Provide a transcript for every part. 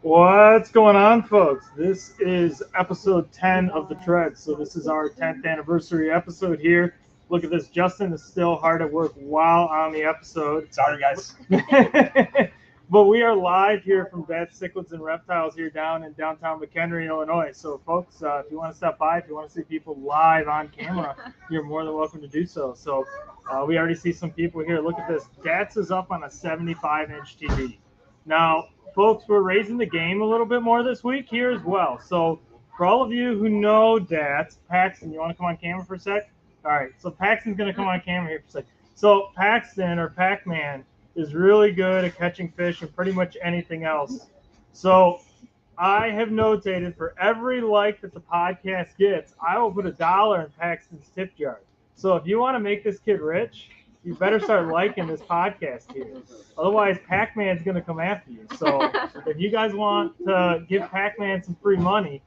What's going on, folks? This is episode 10 of the Tread. So this is our 10th anniversary episode here. Look at this. Justin is still hard at work while on the episode. Sorry, guys. But we are live here from DATZ, Cichlids, and Reptiles here down in downtown Mchenry, Illinois. So, folks, if you want to stop by, if you want to see people live on camera, you're more than welcome to do so. So we already see some people here. Look at this. DATZ is up on a 75-inch TV. Now, folks, we're raising the game a little bit more this week here as well. So for all of you who know DATZ, Paxton, you want to come on camera for a sec? All right, so Paxton's going to come on camera here for a sec. So Paxton, or Pac-Man, is really good at catching fish and pretty much anything else. So I have notated for every like that the podcast gets, I will put $1 in Paxton's tip jar. So if you want to make this kid rich, you better start liking this podcast here. Otherwise, Pac-Man's going to come after you. So if you guys want to give Pac-Man some free money,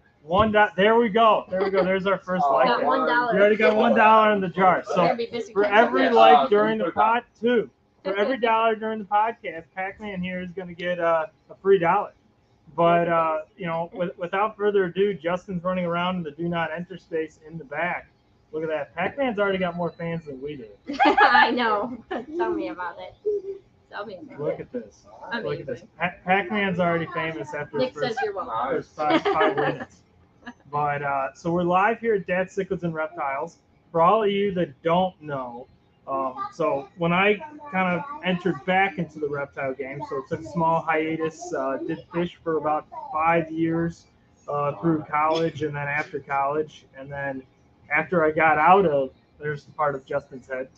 there we go. There's our first like. $1. You already got $1 in the jar. So for every like during the pod, too. For every $1 during the podcast, Pac-Man here is going to get a free $1. But, without further ado, Justin's running around in the do not enter space in the back. Look at that. Pac-Man's already got more fans than we do. I know. Tell me about it. Look at this. Amazing. Look at this. Pac-Man's already famous after Nick his says you're welcome. first five minutes. But so we're live here at DATZ, Cichlids, and Reptiles. For all of you that don't know, so when I kind of entered back into the reptile game, so it took a small hiatus, did fish for about 5 years through college and then after college, and then after I got out of, there's the part of Justin's head.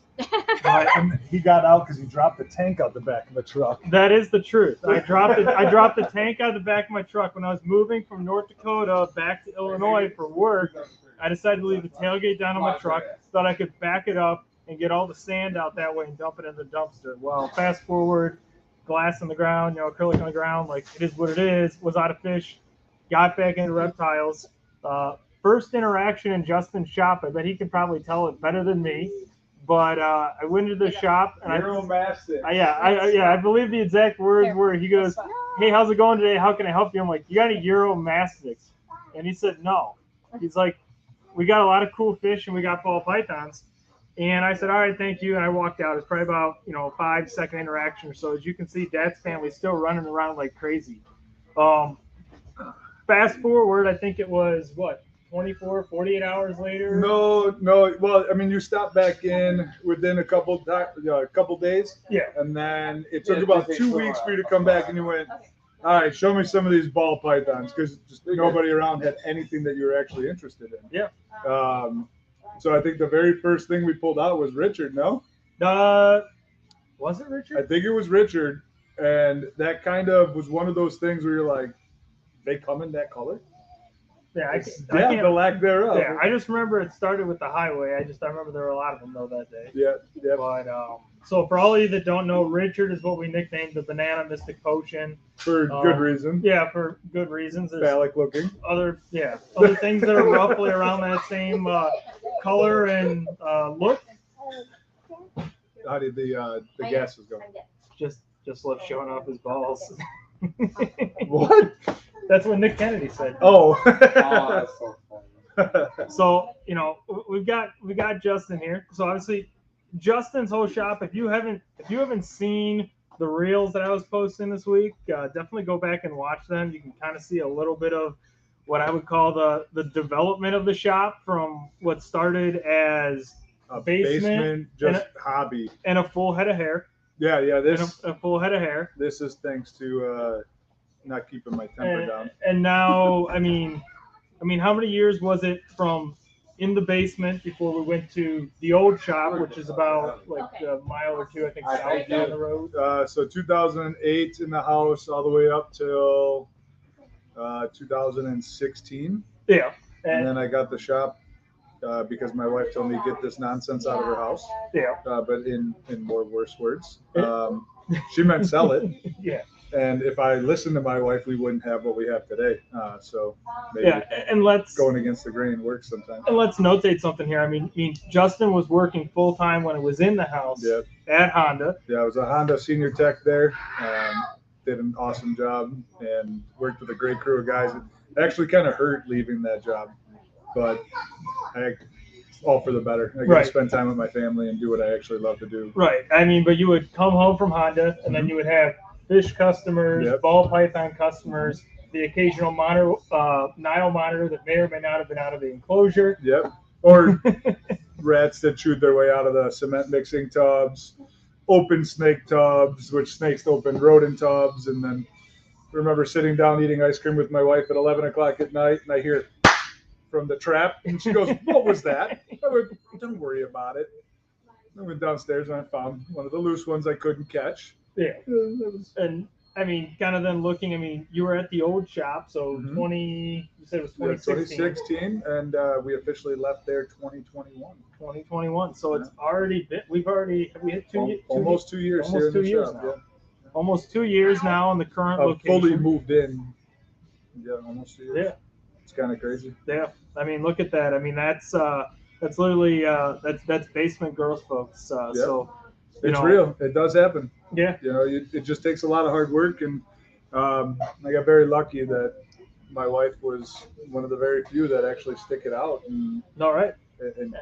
And he got out because he dropped the tank out the back of the truck. That is the truth. I dropped the tank out of the back of my truck when I was moving from North Dakota back to Illinois for work. I decided to leave the tailgate down on my truck, thought I could back it up and get all the sand out that way and dump it in the dumpster. Well, fast forward, glass on the ground, acrylic on the ground, like it is what it is. Was out of fish, got back into reptiles. First interaction in Justin's shop, I bet he can probably tell it better than me. But I went into the shop and I believe the exact words were, he goes, "Hey, how's it going today? How can I help you?" I'm like, "You got a Euromastics?" And he said, "No." He's like, "We got a lot of cool fish and we got ball pythons." And I said, "All right, thank you." And I walked out. It's probably about, 5-second interaction or so. As you can see, Dad's family's still running around like crazy. Fast forward, I think it was, 48 hours later? No. Well, I mean, you stopped back in within a couple days. Yeah. And then it took about 2 weeks for you to come back, and you went, "All right, show me some of these ball pythons," because just nobody around had anything that you were actually interested in. Yeah. So I think the very first thing we pulled out was Richard. No. Was it Richard? I think it was Richard, and that kind of was one of those things where you're like, they come in that color. Yeah, the lack thereof. Yeah, I just remember it started with the highway. I remember there were a lot of them though that day. Yeah. But so for all of you that don't know, Richard is what we nicknamed the Banana Mystic Potion For good reason. Yeah, for good reasons. There's Phallic looking. other things that are roughly around that same color and look. How did the gas was going? Just left showing off his balls. What? That's what Nick Kennedy said. Oh. That's so funny. So we've got Justin here. So obviously Justin's whole shop. If you haven't seen the reels that I was posting this week, definitely go back and watch them. You can kind of see a little bit of what I would call the development of the shop from what started as a basement just hobby and a full head of hair. Yeah. This a full head of hair. This is thanks to not keeping my temper down. And now, I mean, how many years was it from in the basement before we went to the old shop, which is about a mile or two, I think, south down the road? So 2008 in the house, all the way up till 2016. Yeah. And then I got the shop because my wife told me to get this nonsense out of her house. Yeah. But in more worse words, she meant sell it. Yeah. And if I listened to my wife, we wouldn't have what we have today. So maybe and let's going against the grain works sometimes. And let's notate something here. I mean, Justin was working full time when it was in the house at Honda. Yeah, I was a Honda senior tech there. did an awesome job and worked with a great crew of guys. It actually kind of hurt leaving that job, but all for the better. I get Right. to spend time with my family and do what I actually love to do. Right. I mean, but you would come home from Honda, and then you would have fish customers, Yep. ball python customers, the occasional monitor, Nile monitor that may or may not have been out of the enclosure. Yep. Or rats that chewed their way out of the cement mixing tubs, open snake tubs, which snakes open rodent tubs. And then I remember sitting down eating ice cream with my wife at 11 o'clock at night, and I hear from the trap, and she goes, "What was that?" I went, "Don't worry about it." I went downstairs and I found one of the loose ones I couldn't catch. Yeah. And I mean, kind of then looking, I mean, you were at the old shop, so Mhm. you said it was 2016. 2016, and we officially left there 2021. 2021. So it's already been, have we hit Almost 2 years almost here in 2 the years shop. now. Yeah. Almost 2 years now in the current I've location. fully moved in. Yeah, almost 2 years. Yeah. It's kind of crazy. Yeah. I mean, look at that. I mean, that's literally, that's basement girls, folks. Yep. So, It's real. It does happen. Yeah. You know, it just takes a lot of hard work, and I got very lucky that my wife was one of the very few that actually stick it out and All right.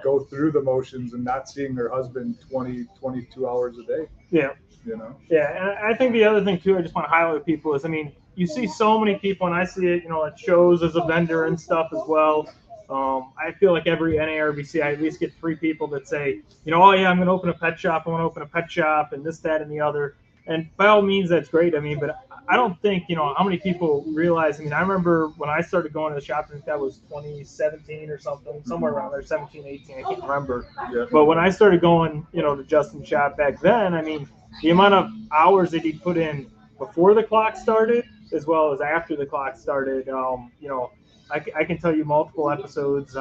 go through the motions and not seeing her husband 22 hours a day. Yeah. You know. Yeah, and I think the other thing too, I just want to highlight with people is, I mean, you see so many people, and I see it, at shows as a vendor and stuff as well. I feel like every NARBC, I at least get 3 people that say, oh yeah, I'm going to open a pet shop. I want to open a pet shop, and this, that, and the other. And by all means, that's great. I mean, but I don't think, how many people realize. I mean, I remember when I started going to the shop, I think that was 2017 or something, somewhere around there, 17, 18, I can't remember. Yeah. But when I started going, to Justin's shop back then, I mean, the amount of hours that he put in before the clock started, as well as after the clock started, I can tell you multiple episodes,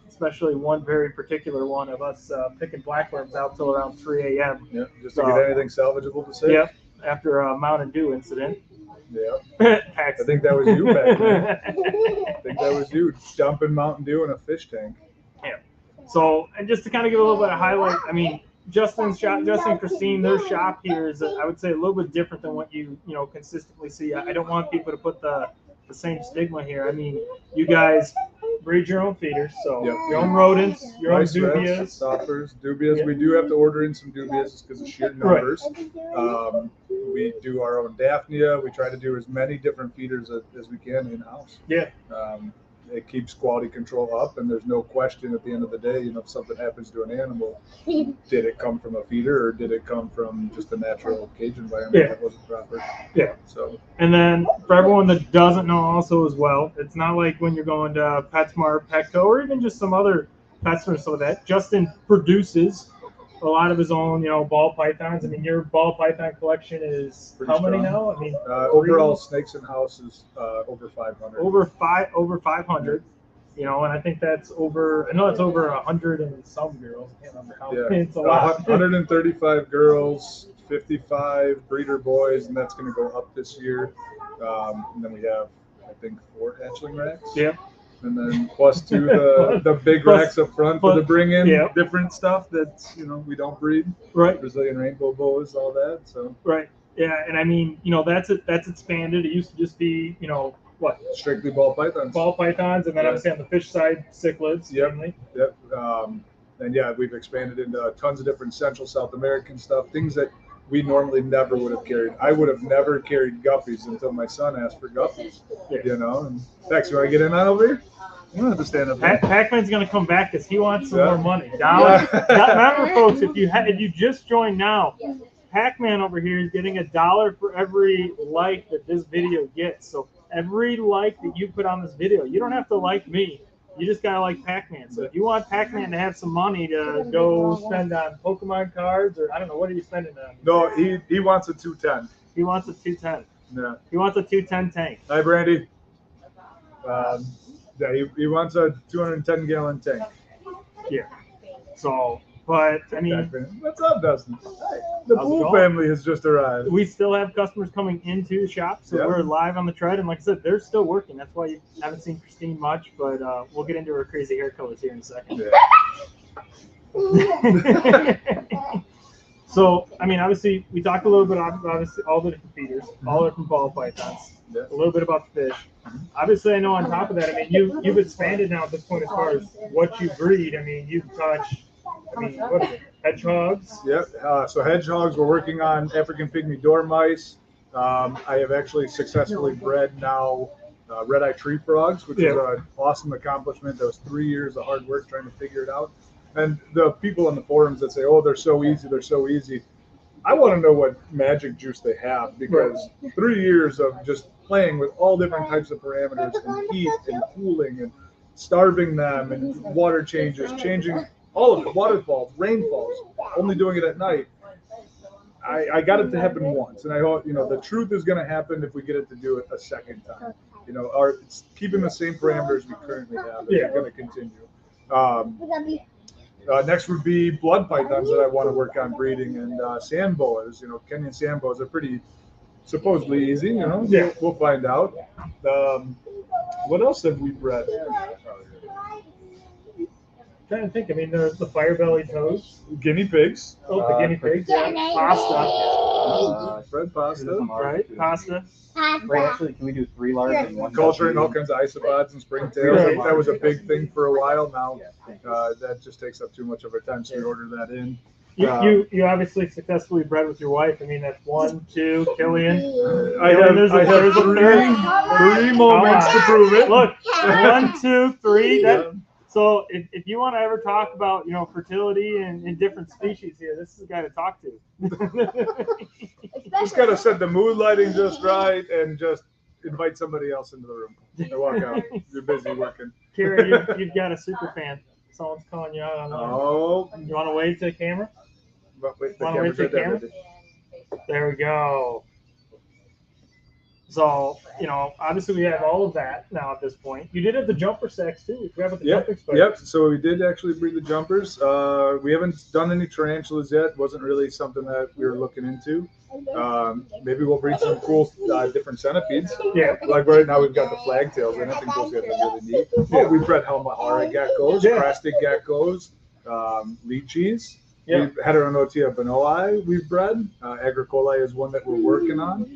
especially one very particular one of us picking blackworms out till around 3 a.m. Yeah, just to get anything salvageable to say. Yep, after a Mountain Dew incident. Yeah. I think that was you back then. I think that was you dumping Mountain Dew in a fish tank. Yeah. So, and just to kind of give a little bit of highlight, I mean, Justin and Christine, their shop here is, I would say, a little bit different than what you consistently see. I don't want people to put the same stigma here. I mean, you guys breed your own feeders, so Yep. your own rodents, your Rice own reds, dubias. stoppers, dubias. Yep. We do have to order in some dubias because of sheer numbers. We do our own Daphnia. We try to do as many different feeders as we can in-house. Yeah. It keeps quality control up, and there's no question at the end of the day, if something happens to an animal, did it come from a feeder or did it come from just a natural cage environment that wasn't proper? Yeah. So. And then for everyone that doesn't know also as well, it's not like when you're going to PetSmart, Petco, or even just some other pet stores, so that Justin produces a lot of his own, ball pythons. I mean, your ball python collection is Pretty how many strong. now? I mean, Overall, snakes in house is over 500. Over 500. And I think that's over. I know it's over 100 and some girls. I can't remember how many. It's a lot. 135 girls, 55 breeder boys, and that's going to go up this year. And then we have, I think, 4 hatchling racks. Yep. And then plus 2 the big racks up front for the bring in different stuff that we don't breed. Right. Brazilian rainbow boas, all that. So. Right. Yeah, and I mean, that's expanded. It used to just be, what? Strictly ball pythons. Ball pythons, and then obviously on the fish side, cichlids. Yep. Mainly. Yep. And yeah, we've expanded into tons of different Central South American stuff, things that we normally never would have carried. I would have never carried guppies until my son asked for guppies. Yeah. And Bex, you want to get in on over here? You don't have to stand up there. Pac-Man's going to come back because he wants some more money. Remember, folks, if you just joined now, Pac-Man over here is getting $1 for every like that this video gets. So every like that you put on this video, you don't have to like me. You just gotta like Pac-Man. So if you want Pac-Man to have some money to go spend on Pokemon cards, or I don't know, what are you spending on? No, he wants a 210. He wants a 210. Yeah. He wants a 210 tank. Hi, Brandy. Yeah, he wants a 210-gallon tank. Yeah. So, but I mean, what's up, Dustin? The How's it Pool going? family has just arrived. we still have customers coming into the shop, so Yeah. we're live on the tread, and like I said, they're still working. That's why you haven't seen Christine much, but we'll get into her crazy hair colors here in a second. Yeah. So, I mean, obviously, we talked a little bit about obviously all the different feeders, all the different ball pythons, Yeah. a little bit about the fish. Obviously, I know on top of that, I mean, you've expanded now at this point as far as what you breed. I mean, you've touched, I mean, what is it, hedgehogs? Yep. So hedgehogs, we're working on African pygmy dormice. I have actually successfully bred now red-eye tree frogs, which is an awesome accomplishment. That was 3 years of hard work trying to figure it out. And the people on the forums that say, "Oh, they're so easy, they're so easy," I want to know what magic juice they have, because 3 years of just playing with all different types of parameters and heat and cooling and starving them and water changes, changing all of it, waterfalls, rainfalls, only doing it at night. I got it to happen once, and I hope, you know, the truth is going to happen if we get it to do it a second time. You know, it's keeping the same parameters we currently have. It's going to continue. Next would be blood pythons that I want to work on breeding, and sand boas. You know, Kenyan sand boas are pretty supposedly easy. You know, we'll find out. What else have we bred? Trying to think. I mean, there's the fire belly toads, Guinea pigs. oh, the guinea pigs, pasta, Bred pasta. right? Pasta. Wait, actually, can we do 3 large and 1 Culturing all kinds of isopods and springtails. That was a big thing for a while now. That just takes up too much of our time, so we order that in. You obviously successfully bred with your wife. I mean, that's 1, 2, Killian. I have three moments to prove it. Look, 1, 2, 3. So if you want to ever talk about, you know, fertility and different species here, this is the guy to talk to. Just gotta set the mood lighting just right and just invite somebody else into the room. And walk out. You're busy working. Kira, you've got a super fan. Someone's calling you out on that. Oh. You want to wave to the camera? Wait, Want to wave to the camera? There we go. So, you know, obviously we have all of that now at this point. You did have the jumper sacks too. We forgot about the jumpers. Yep. So we did actually breed the jumpers. We haven't done any tarantulas yet. Wasn't really something that we were looking into. Maybe we'll breed some cool different centipedes. Yeah. Like right now we've got the flagtails, and I think those guys are really neat. Yeah. We bred Halmahara geckos, crested geckos, lychees. Yeah. Heteronotia bonoi we've bred. Agricola is one that we're working on.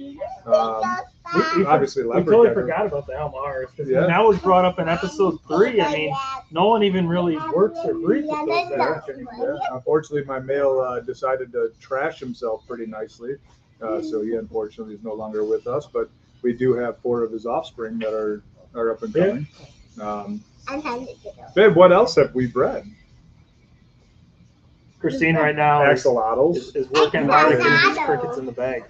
Obviously, we leopard totally gecko. forgot about the Halmaharas, because now it was brought up in episode 3. I mean, no one even really works or breeds with those guys anymore. Yeah. Unfortunately, my male decided to trash himself pretty nicely, so he unfortunately is no longer with us. But we do have 4 of his offspring that are up and coming. Babe, what else have we bred? Christine right now Axolotls. is working hard to get these crickets in the bag.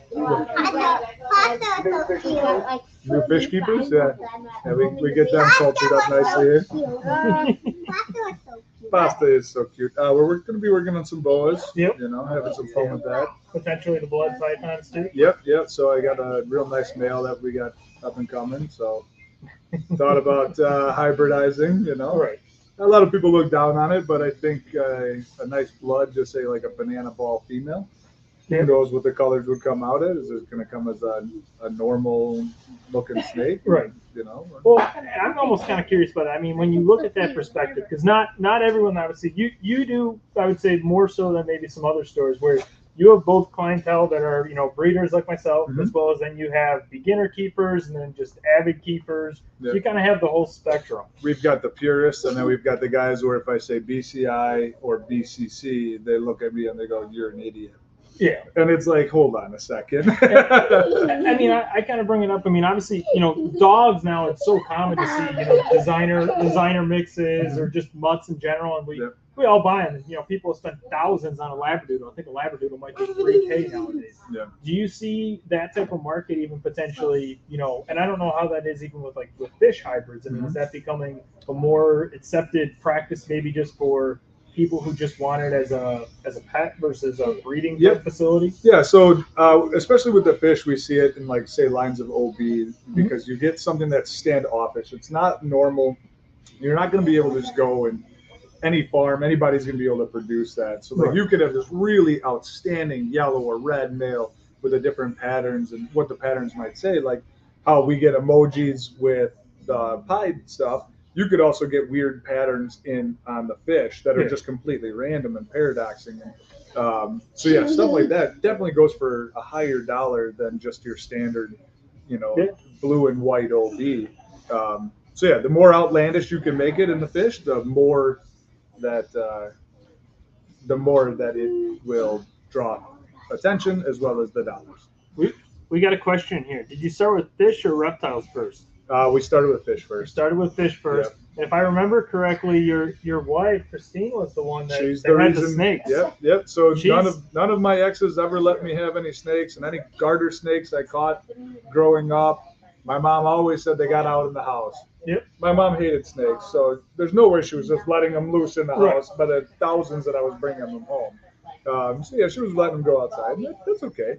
New fish keepers? Yeah. We get them cultured up nicely here. Pasta is so cute. We're going to be working on some boas. Yep. You know, having some fun with that. Potentially the blood pythons too. Yep. So I got a real nice male that we got up and coming. So thought about hybridizing, you know. Right. A lot of people look down on it, but I think a nice blood, just say like a banana ball female, who knows what the colors would come out as. Is it going to come as a normal looking snake? Right. You know? Well, I'm almost kind of curious about that. I mean, when you look at that perspective, because not everyone, obviously, you do, I would say, more so than maybe some other stores where you have both clientele that are, you know, breeders like myself, as well as then you have beginner keepers and then just avid keepers. So you kind of have the whole spectrum. We've got the purists, and then we've got the guys where if I say BCI or BCC, they look at me and they go, "You're an idiot." Yeah. And it's like, hold on a second. I mean, I kind of bring it up. I mean, obviously, you know, dogs now, it's so common to see, you know, designer mixes or just mutts in general. And we all buy them. You know, people spend thousands on a Labradoodle. I think a Labradoodle might be $3K nowadays. Yeah. Do you see that type of market even potentially, you know, and I don't know how that is even with fish hybrids. I mean, is that becoming a more accepted practice maybe just for people who just want it as a pet versus a breeding facility? Yeah, so especially with the fish, we see it in like say lines of OB because you get something that's standoffish. It's not normal. You're not going to be able to just go and any farm, anybody's going to be able to produce that. So like you could have this really outstanding yellow or red male with the different patterns and what the patterns might say, like how we get emojis with the pied stuff. You could also get weird patterns on the fish that are just completely random and paradoxing. And So yeah, stuff like that definitely goes for a higher dollar than just your standard, blue and white OB. So yeah, the more outlandish you can make it in the fish, the more that it will draw attention as well as the dollars. We got a question here. Did you start with fish or reptiles first? We started with fish first. Started with fish first. Yep. And if I remember correctly, your wife Christine was the one that, She's that the had reason. the snakes. Yep. So She's- none of my exes ever let me have any snakes, and any garter snakes I caught growing up, my mom always said they got out in the house. Yep. My mom hated snakes, so there's no way she was just letting them loose in the house by the thousands that I was bringing them home. So yeah, she was letting them go outside. That's okay.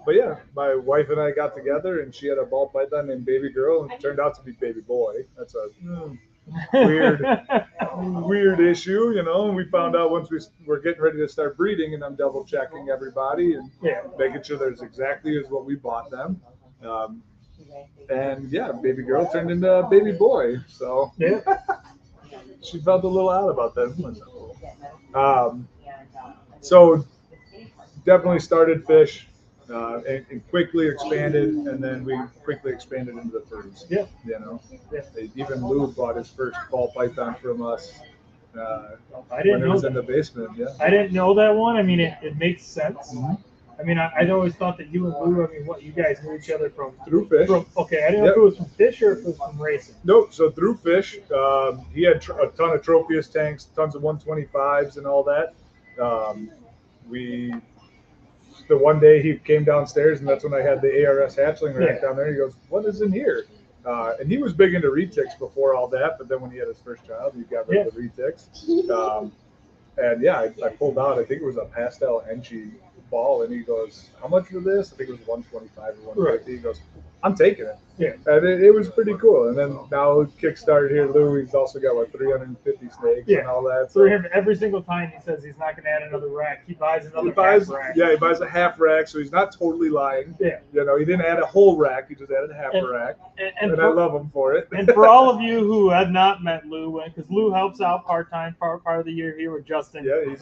But yeah, my wife and I got together, and she had a ball python named Baby Girl, and it turned out to be Baby Boy. That's a weird issue, And we found out once we were getting ready to start breeding, and I'm double checking everybody and making sure there's exactly as what we bought them. And yeah, Baby Girl turned into Baby Boy, so she felt a little out about that. So definitely started fish. And quickly expanded, and then we quickly expanded into the furs. Yeah. Even Lou bought his first ball python from us I didn't when it know was that. in the basement. Yeah. I didn't know that one. I mean, it makes sense. Mm-hmm. I mean, I'd always thought that you and Lou, you guys knew each other from Through fish. Okay, I didn't know if it was from fish or if it was from racing. Nope. So through fish, he had a ton of Tropius tanks, tons of 125s, and all that. The one day he came downstairs, and that's when I had the ARS hatchling rack down there. He goes, "What is in here?" And he was big into retics before all that, but then when he had his first child, he got rid of the retics. And yeah, I pulled out, I think it was a pastel Enchi ball, and he goes, "How much for this?" I think it was 125 or 150. He goes, "I'm taking it." Yeah. And it was pretty cool. And then now Kickstarted here, Lou, he's also got 350 snakes and all that. So him, every single time he says he's not going to add another rack, he buys another half rack. Yeah, he buys a half rack, so he's not totally lying. Yeah. He didn't add a whole rack, he just added a half a rack. And I love him for it. And for all of you who have not met Lou, because Lou helps out part-time part of the year here with Justin. Yeah, he's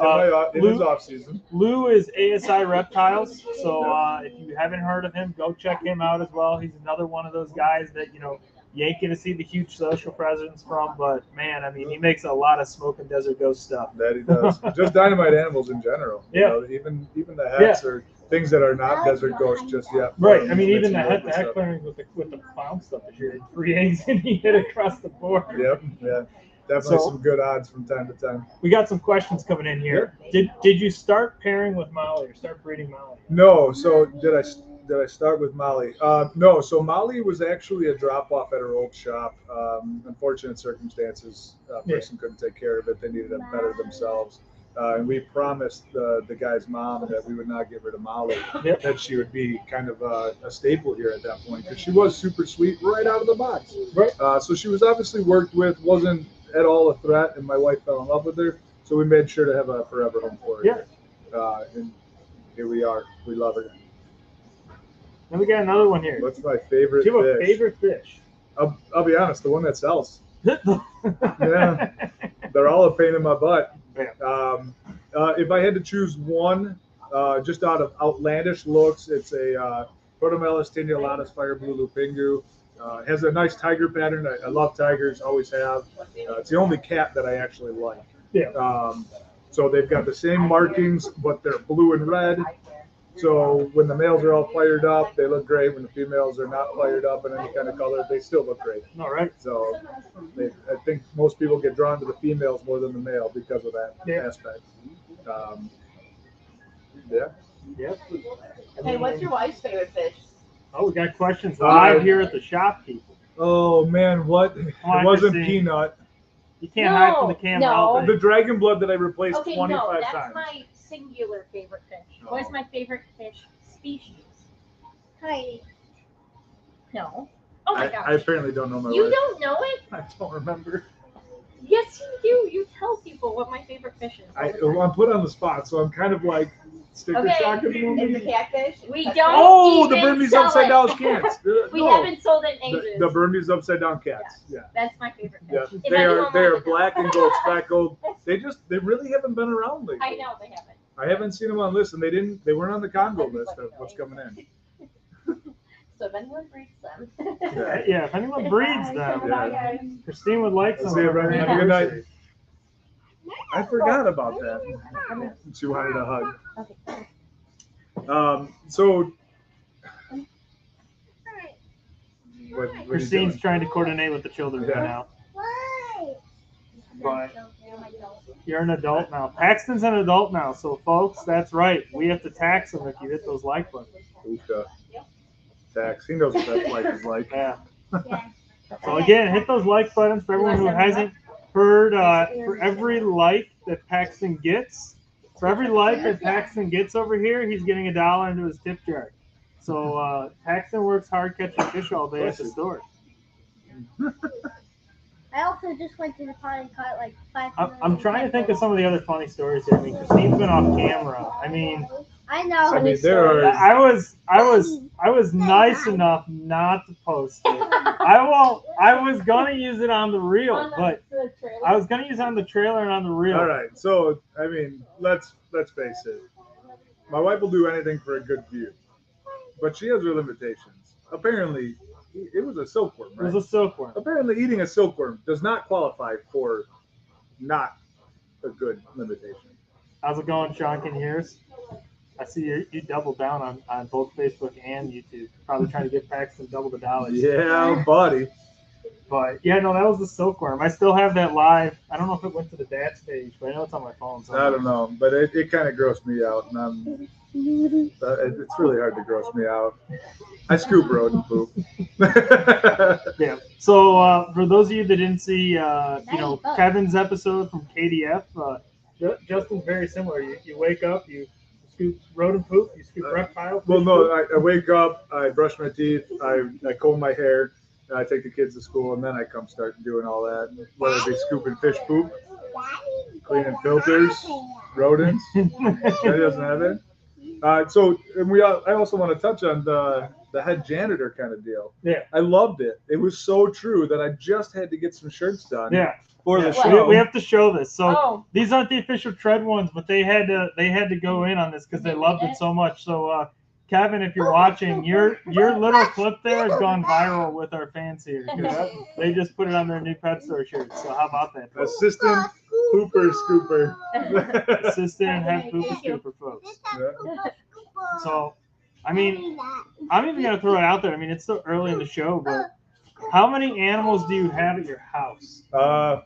in his off season. Lou is ASI Reptiles, so if you haven't heard of him, go check him out as well. He's another one of those guys that, you ain't gonna see the huge social presence from, but man, I mean, he makes a lot of smoke and desert ghost stuff. That he does. Just dynamite animals in general. Even the hats or things that are not desert ghosts just yet. Right. I mean, even the heck clearing with the clown stuff this year, 3 eggs and he hit across the board. Yep. Yeah. Definitely some good odds from time to time. We got some questions coming in here. Did you start pairing with Molly or start breeding Molly? No. So did I start with Molly? No. So Molly was actually a drop off at her old shop. Unfortunate circumstances. Person couldn't take care of it. They needed to better themselves. And we promised the guy's mom that we would not get rid of Molly. That she would be kind of a staple here at that point, because she was super sweet right out of the box. Right. So she was obviously worked with, wasn't at all a threat, and my wife fell in love with her. So we made sure to have a forever home for her. Yeah. And here we are. We love her. Then we got another one here. What's my favorite Do you have fish? a favorite fish? I'll be honest, the one that sells. Yeah. They're all a pain in my butt. If I had to choose one, just out of outlandish looks, it's a Protomelis tinulatus fire blue lupingu. Has a nice tiger pattern. I love tigers, always have. It's the only cat that I actually like. So they've got the same markings, but they're blue and red. So when the males are all fired up, they look great. When the females are not fired up in any kind of color, they still look great. All right. So I think most people get drawn to the females more than the male because of that aspect. Yep. Hey, what's your wife's favorite fish? Oh, we got questions live here at the shop, people. Oh man, what? It wasn't Peanut. You can't hide from the camera. No. The dragon blood that I replaced 25 that's times. my singular favorite fish. What is my favorite fish species? Heidi. No. Oh my gosh. I apparently don't know my You wife. don't know it? I don't remember. Yes, you do. You tell people what my favorite fish is. I'm put on the spot, so I'm kind of like Sticker shock in the Is the movie. catfish? We don't. Oh, the even Burmese sell upside it. down cats. We No, haven't sold it in ages. the Burmese upside down cats. Yeah. That's my favorite Yeah, fish. If they are anyone they are wants to know. black and gold speckled. They really haven't been around lately. I know they haven't. I haven't seen them on lists, and they weren't on the Congo list of what's coming in. So if anyone breeds them. Yeah, if anyone breeds them, Yeah. Christine would like some. See you, for her Brandon. Have a good night. anniversary. I forgot about that. She wanted a hug. So what are you Christine's doing? trying to coordinate with the children right Yeah. now. But you're an adult now. Paxton's an adult now, so folks, that's right. We have to tax him if you hit those like buttons. Ooka. Tax. He knows what that like is like. Yeah. So again, hit those like buttons for everyone who hasn't heard. For every like that Paxton gets, over here, he's getting $1 into his tip jar. So Paxton works hard catching fish all day at the store. I also just went to the pond and caught like 5 I'm trying to think of some of the other funny stories here. I mean, Christine's been off camera. I mean, I know. I mean, there are. I was nice enough not to post it. I was gonna use it on the reel, but I was gonna use it on the trailer and on the reel. All right. So I mean, let's face it. My wife will do anything for a good view, but she has her limitations. Apparently, it was a silkworm, It right? was a silkworm. Apparently, eating a silkworm does not qualify for not a good limitation. How's it going, Sean? Can you hear us? I see you doubled down on both Facebook and YouTube. Probably trying to get Paxton double the dollars. Yeah, buddy. But yeah, no, that was the silkworm. I still have that live. I don't know if it went to the DATZ page, but I know it's on my phone. So I don't know, but it kind of grossed me out, and it's really hard to gross me out. I scoop rodent poop. Yeah. So for those of you that didn't see, Kevin's episode from KDF, Justin's very similar. You wake up, you scoop rodent poop, you scoop reptile. Well, fish no, poop. I wake up, I brush my teeth, I comb my hair, and I take the kids to school, and then I come start doing all that. Whether it be scooping fish poop, cleaning filters, rodents. That doesn't have it. So I also want to touch on the head janitor kind of deal. Yeah. I loved it. It was so true that I just had to get some shirts done. Yeah. For the We show. have to show this. So Oh. these aren't the official tread ones, but they had to go in on this because they loved it so much. So Kevin, if you're watching, your little clip there has gone viral with our fans here. 'Cause they just put it on their new pet store shirts. So how about that, folks? Assistant pooper scooper. Assistant and head pooper scooper, folks. Yeah. So, I mean, I'm even gonna throw it out there. I mean, it's still early in the show, but how many animals do you have at your house?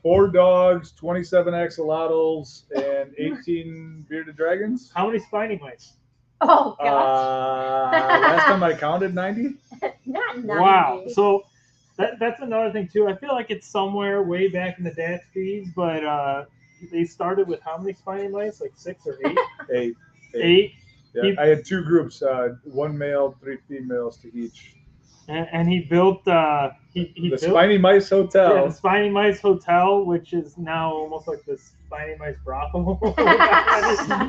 4 dogs, 27 axolotls, and 18 bearded dragons. How many spiny mice? Oh gosh. Last time I counted, 90. Not 90. Wow. So that's another thing too. I feel like it's somewhere way back in the DATZ feeds, but they started with how many spiny mice? Like 6 or 8? 8. 8. Yeah, I had 2 groups, 1 male, 3 females to each. And he built The built Spiny Mice Hotel. the Spiny Mice Hotel, which is now almost like the Spiny Mice brothel.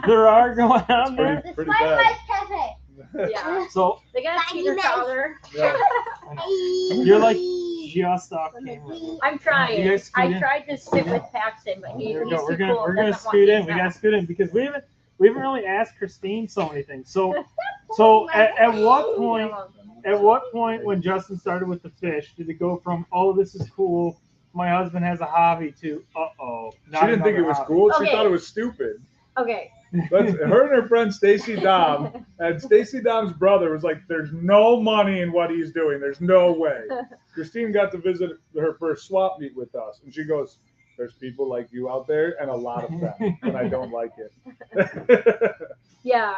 There are going on there. The Pretty Spider bad. Cafe. Yeah. So They got a cheater collar. Yeah. you're like just off camera. I'm You trying. guys scoot I in. tried to sit with Paxton, but There we he's go. too We're cool. gonna doesn't want scoot me in. We to gotta stop. scoot in because we haven't really asked Christine so many things. So at what point when Justin started with the fish did it go from this is cool, my husband has a hobby to She didn't think it was cool. She Okay. thought it was stupid. Okay. Her and her friend Stacy Dom, and Stacy Dom's brother was like, "There's no money in what he's doing. There's no way." Christine got to visit her first swap meet with us, and she goes, "There's people like you out there, and a lot of them, and I don't like it." Yeah.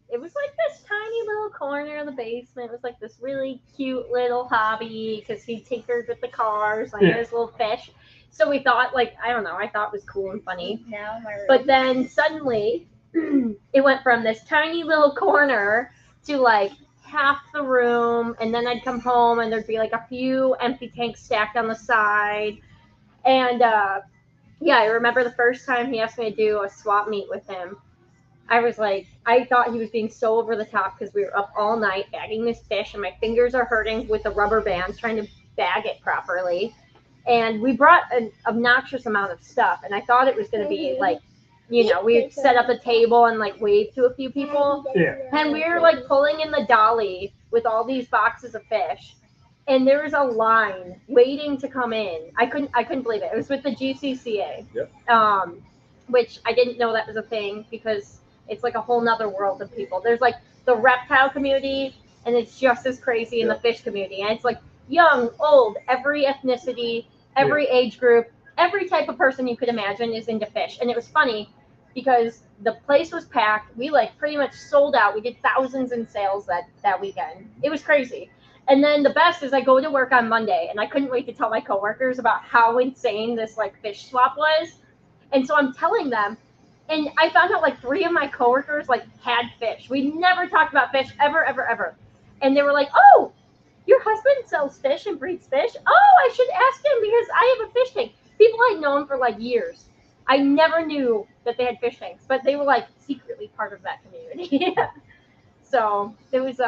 It was like this tiny little corner of the basement. It was like this really cute little hobby because he tinkered with the cars, like his little fish. So we thought, I thought it was cool and funny. Now my But then suddenly, it went from this tiny little corner to like half the room, and then I'd come home and there'd be like a few empty tanks stacked on the side. And I remember the first time he asked me to do a swap meet with him. I was like, I thought he was being so over the top because we were up all night bagging this fish, and my fingers are hurting with the rubber bands trying to bag it properly. And we brought an obnoxious amount of stuff, and I thought it was going to be like, we'd set up a table and like wave to a few people. Yeah. And we were like pulling in the dolly with all these boxes of fish, and there was a line waiting to come in. I couldn't believe it. It was with the GCCA. Yep. Which I didn't know that was a thing because it's like a whole nother world of people. There's like the reptile community, and it's just as crazy in the fish community. And it's like young, old, every ethnicity, every age group, every type of person you could imagine is into fish. And it was funny because the place was packed. We like pretty much sold out. We did thousands in sales that weekend. It was crazy. And then the best is I go to work on Monday, and I couldn't wait to tell my coworkers about how insane this like fish swap was. And so I'm telling them, and I found out like 3 of my coworkers like had fish. We never talked about fish ever, ever, ever. And they were like, "Oh, your husband sells fish and breeds fish? Oh, I should ask him because I have a fish tank." People I'd known for like years. I never knew that they had fish tanks, but they were like secretly part of that community. So it was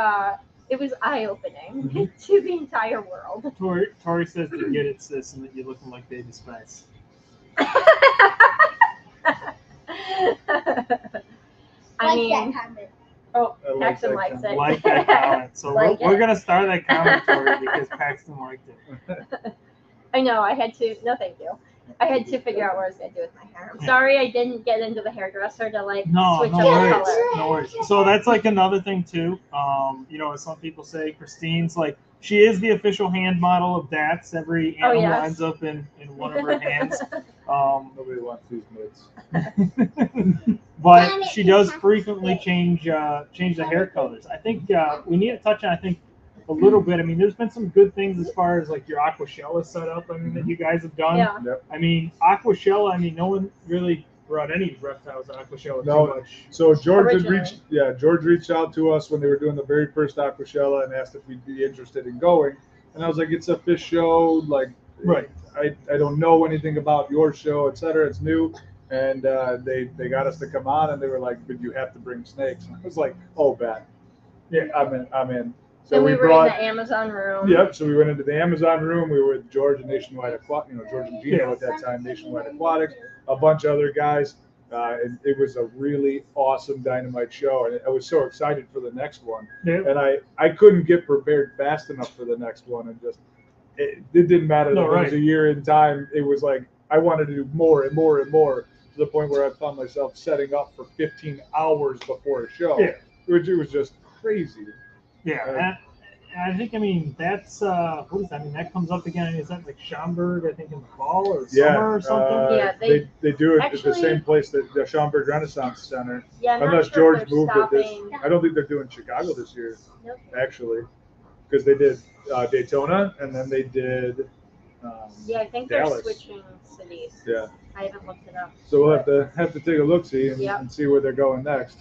eye-opening to the entire world. Tori says to get it, sis, and that you're looking like Baby Spice. I mean, that comment. oh, I like Paxton that likes comment. it. Like that comment. So Like we're it. gonna start that comment, Tori, because Paxton liked it. I know. I had to. No, thank you. I had to figure out what I was gonna do with my hair. I'm sorry I didn't get into the hairdresser to like switch up the worries. color. No worries. So that's like another thing too. As some people say, Christine's like she is the official hand model of DATZ. Every animal yes. ends up in one of her hands. Nobody wants these mitts. But she does frequently change the hair colors. I think we need to touch on a little bit. I mean, there's been some good things as far as like your aquashella setup. I mean, that you guys have done. Yeah. Yep. I mean, aquashella. I mean, no one really brought any reptiles to aquashella No. too much. So George Originally. George reached out to us when they were doing the very first aquashella and asked if we'd be interested in going. And I was like, it's a fish show. Like, Right. I don't know anything about your show, et cetera. It's new. And they got us to come on, and they were like, but you have to bring snakes. And I was like, oh, bad. Yeah, I'm in. So And we were brought, in the Amazon room. Yep. So we went into the Amazon room. We were with George and Nationwide Aquatics, George and Gino at that time, Nationwide Aquatics, a bunch of other guys. And it was a really awesome dynamite show. And I was so excited for the next one. Yeah. And I couldn't get prepared fast enough for the next one. And just, it didn't matter that it was a year in time. It was like, I wanted to do more and more and more, to the point where I found myself setting up for 15 hours before a show. Yeah. Which it was just crazy. Yeah. I think, that's, what is that? I mean, that comes up again. Is that like Schaumburg, I think, in the fall or summer or something? Yeah, they do it actually, at the same place, that the Schaumburg Renaissance Center. Yeah, I'm Unless not sure if George they're moved it. stopping. I don't think they're doing Chicago this year, Nope. actually, because they did Daytona and then they did Yeah, I think Dallas. they're switching cities. Yeah. I haven't looked it up. So we'll have to take a look, see, Yep. and see where they're going next.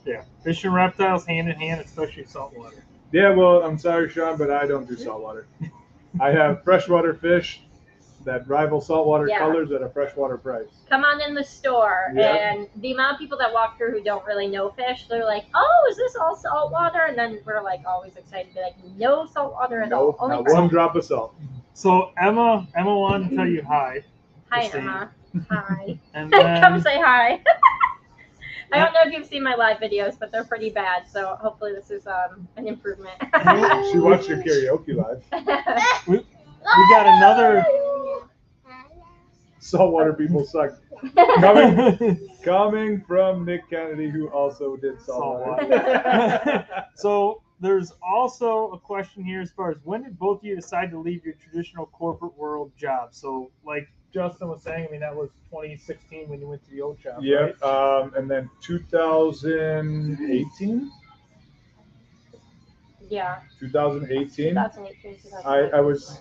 Yeah. Fish and reptiles hand in hand, especially saltwater. Yeah, well, I'm sorry, Sean, but I don't do saltwater. I have freshwater fish that rival saltwater Yeah. colors at a freshwater price. Come on in the store, Yeah. and the amount of people that walk through who don't really know fish, they're like, "Oh, is this all salt water?" And then we're like always excited to be like, "No salt water at all. Nope, Only not fresh." one drop of salt. So Emma wanted to tell you hi. Hi, Christine. Emma. Hi. And Come then, say hi. I don't know if you've seen my live videos, but they're pretty bad. So hopefully this is an improvement. She watched your karaoke live. we got another. Saltwater people suck. Coming from Nick Kennedy, who also did saltwater. So there's also a question here as far as when did both of you decide to leave your traditional corporate world job? So like Justin was saying, that was 2016 when you went to the old job. Yep. Right? And then 2018. Yeah. 2018. 2018. I was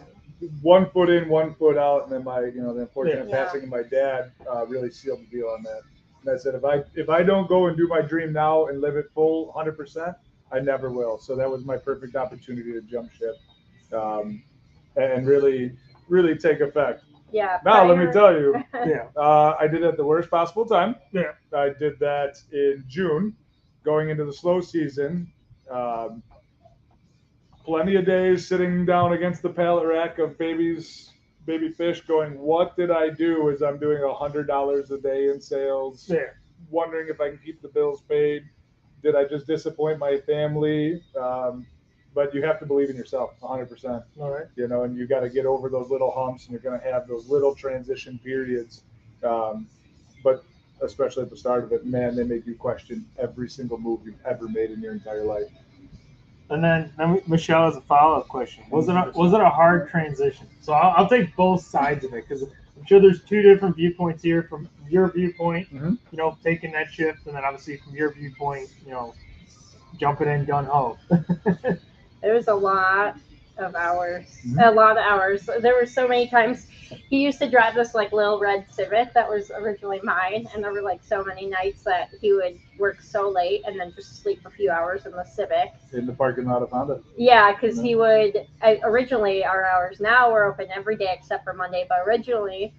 1 foot in, 1 foot out, and then the unfortunate Yeah. passing of my dad really sealed the deal on that. And I said, if I don't go and do my dream now and live it full 100%, I never will. So that was my perfect opportunity to jump ship, and really, really take effect. Yeah. Now, let me prior- tell you, Yeah. I did it at the worst possible time. Yeah. I did that in June, going into the slow season. Plenty of days sitting down against the pallet rack of baby fish going, what did I do as I'm doing $100 a day in sales? Yeah. Wondering if I can keep the bills paid. Did I just disappoint my family? But you have to believe in yourself 100%. All right. You know, and you got to get over those little humps, and you're going to have those little transition periods. But especially at the start of it, man, they make you question every single move you've ever made in your entire life. And then Michelle has a follow-up question. Was it a hard transition? So I'll take both sides of it because I'm sure there's two different viewpoints here. From your viewpoint, Mhm. you know, taking that shift, and then obviously from your viewpoint, you know, jumping in gun ho. There was a lot of hours. Mhm. A lot of hours. There were so many times. He used to drive this like little red Civic that was originally mine, and there were like so many nights that he would work so late and then just sleep a few hours in the Civic. In the parking lot of Honda. Yeah, because he would. Originally, our hours now were open every day except for Monday, but originally,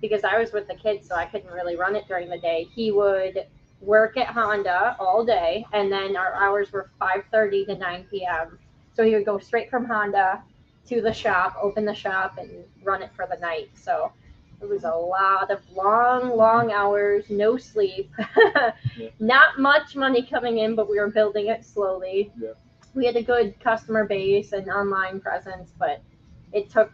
because I was with the kids, so I couldn't really run it during the day. He would work at Honda all day, and then our hours were 5:30 to 9 p.m. So he would go straight from Honda to the shop, open the shop, and run it for the night. So it was a lot of long hours, no sleep. Not much money coming in, but we were building it slowly. Yeah. We had a good customer base and online presence, but it took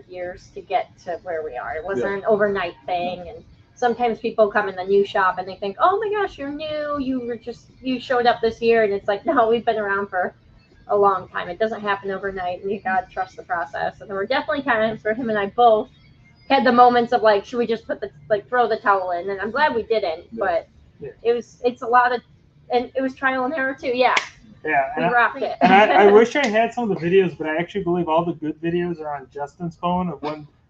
years to get to where we are. It wasn't an overnight thing. And sometimes people come in the new shop and they think, oh my gosh, you're new. You showed up this year. And it's like, no, we've been around for a long time. It doesn't happen overnight, and you gotta trust the process. And there were definitely times where him and I both had the moments of like, should we just throw the towel in? And I'm glad we didn't, but it's a lot of, and it was trial and error too. Yeah. Yeah. We rocked it. And I wish I had some of the videos, but I actually believe all the good videos are on Justin's phone of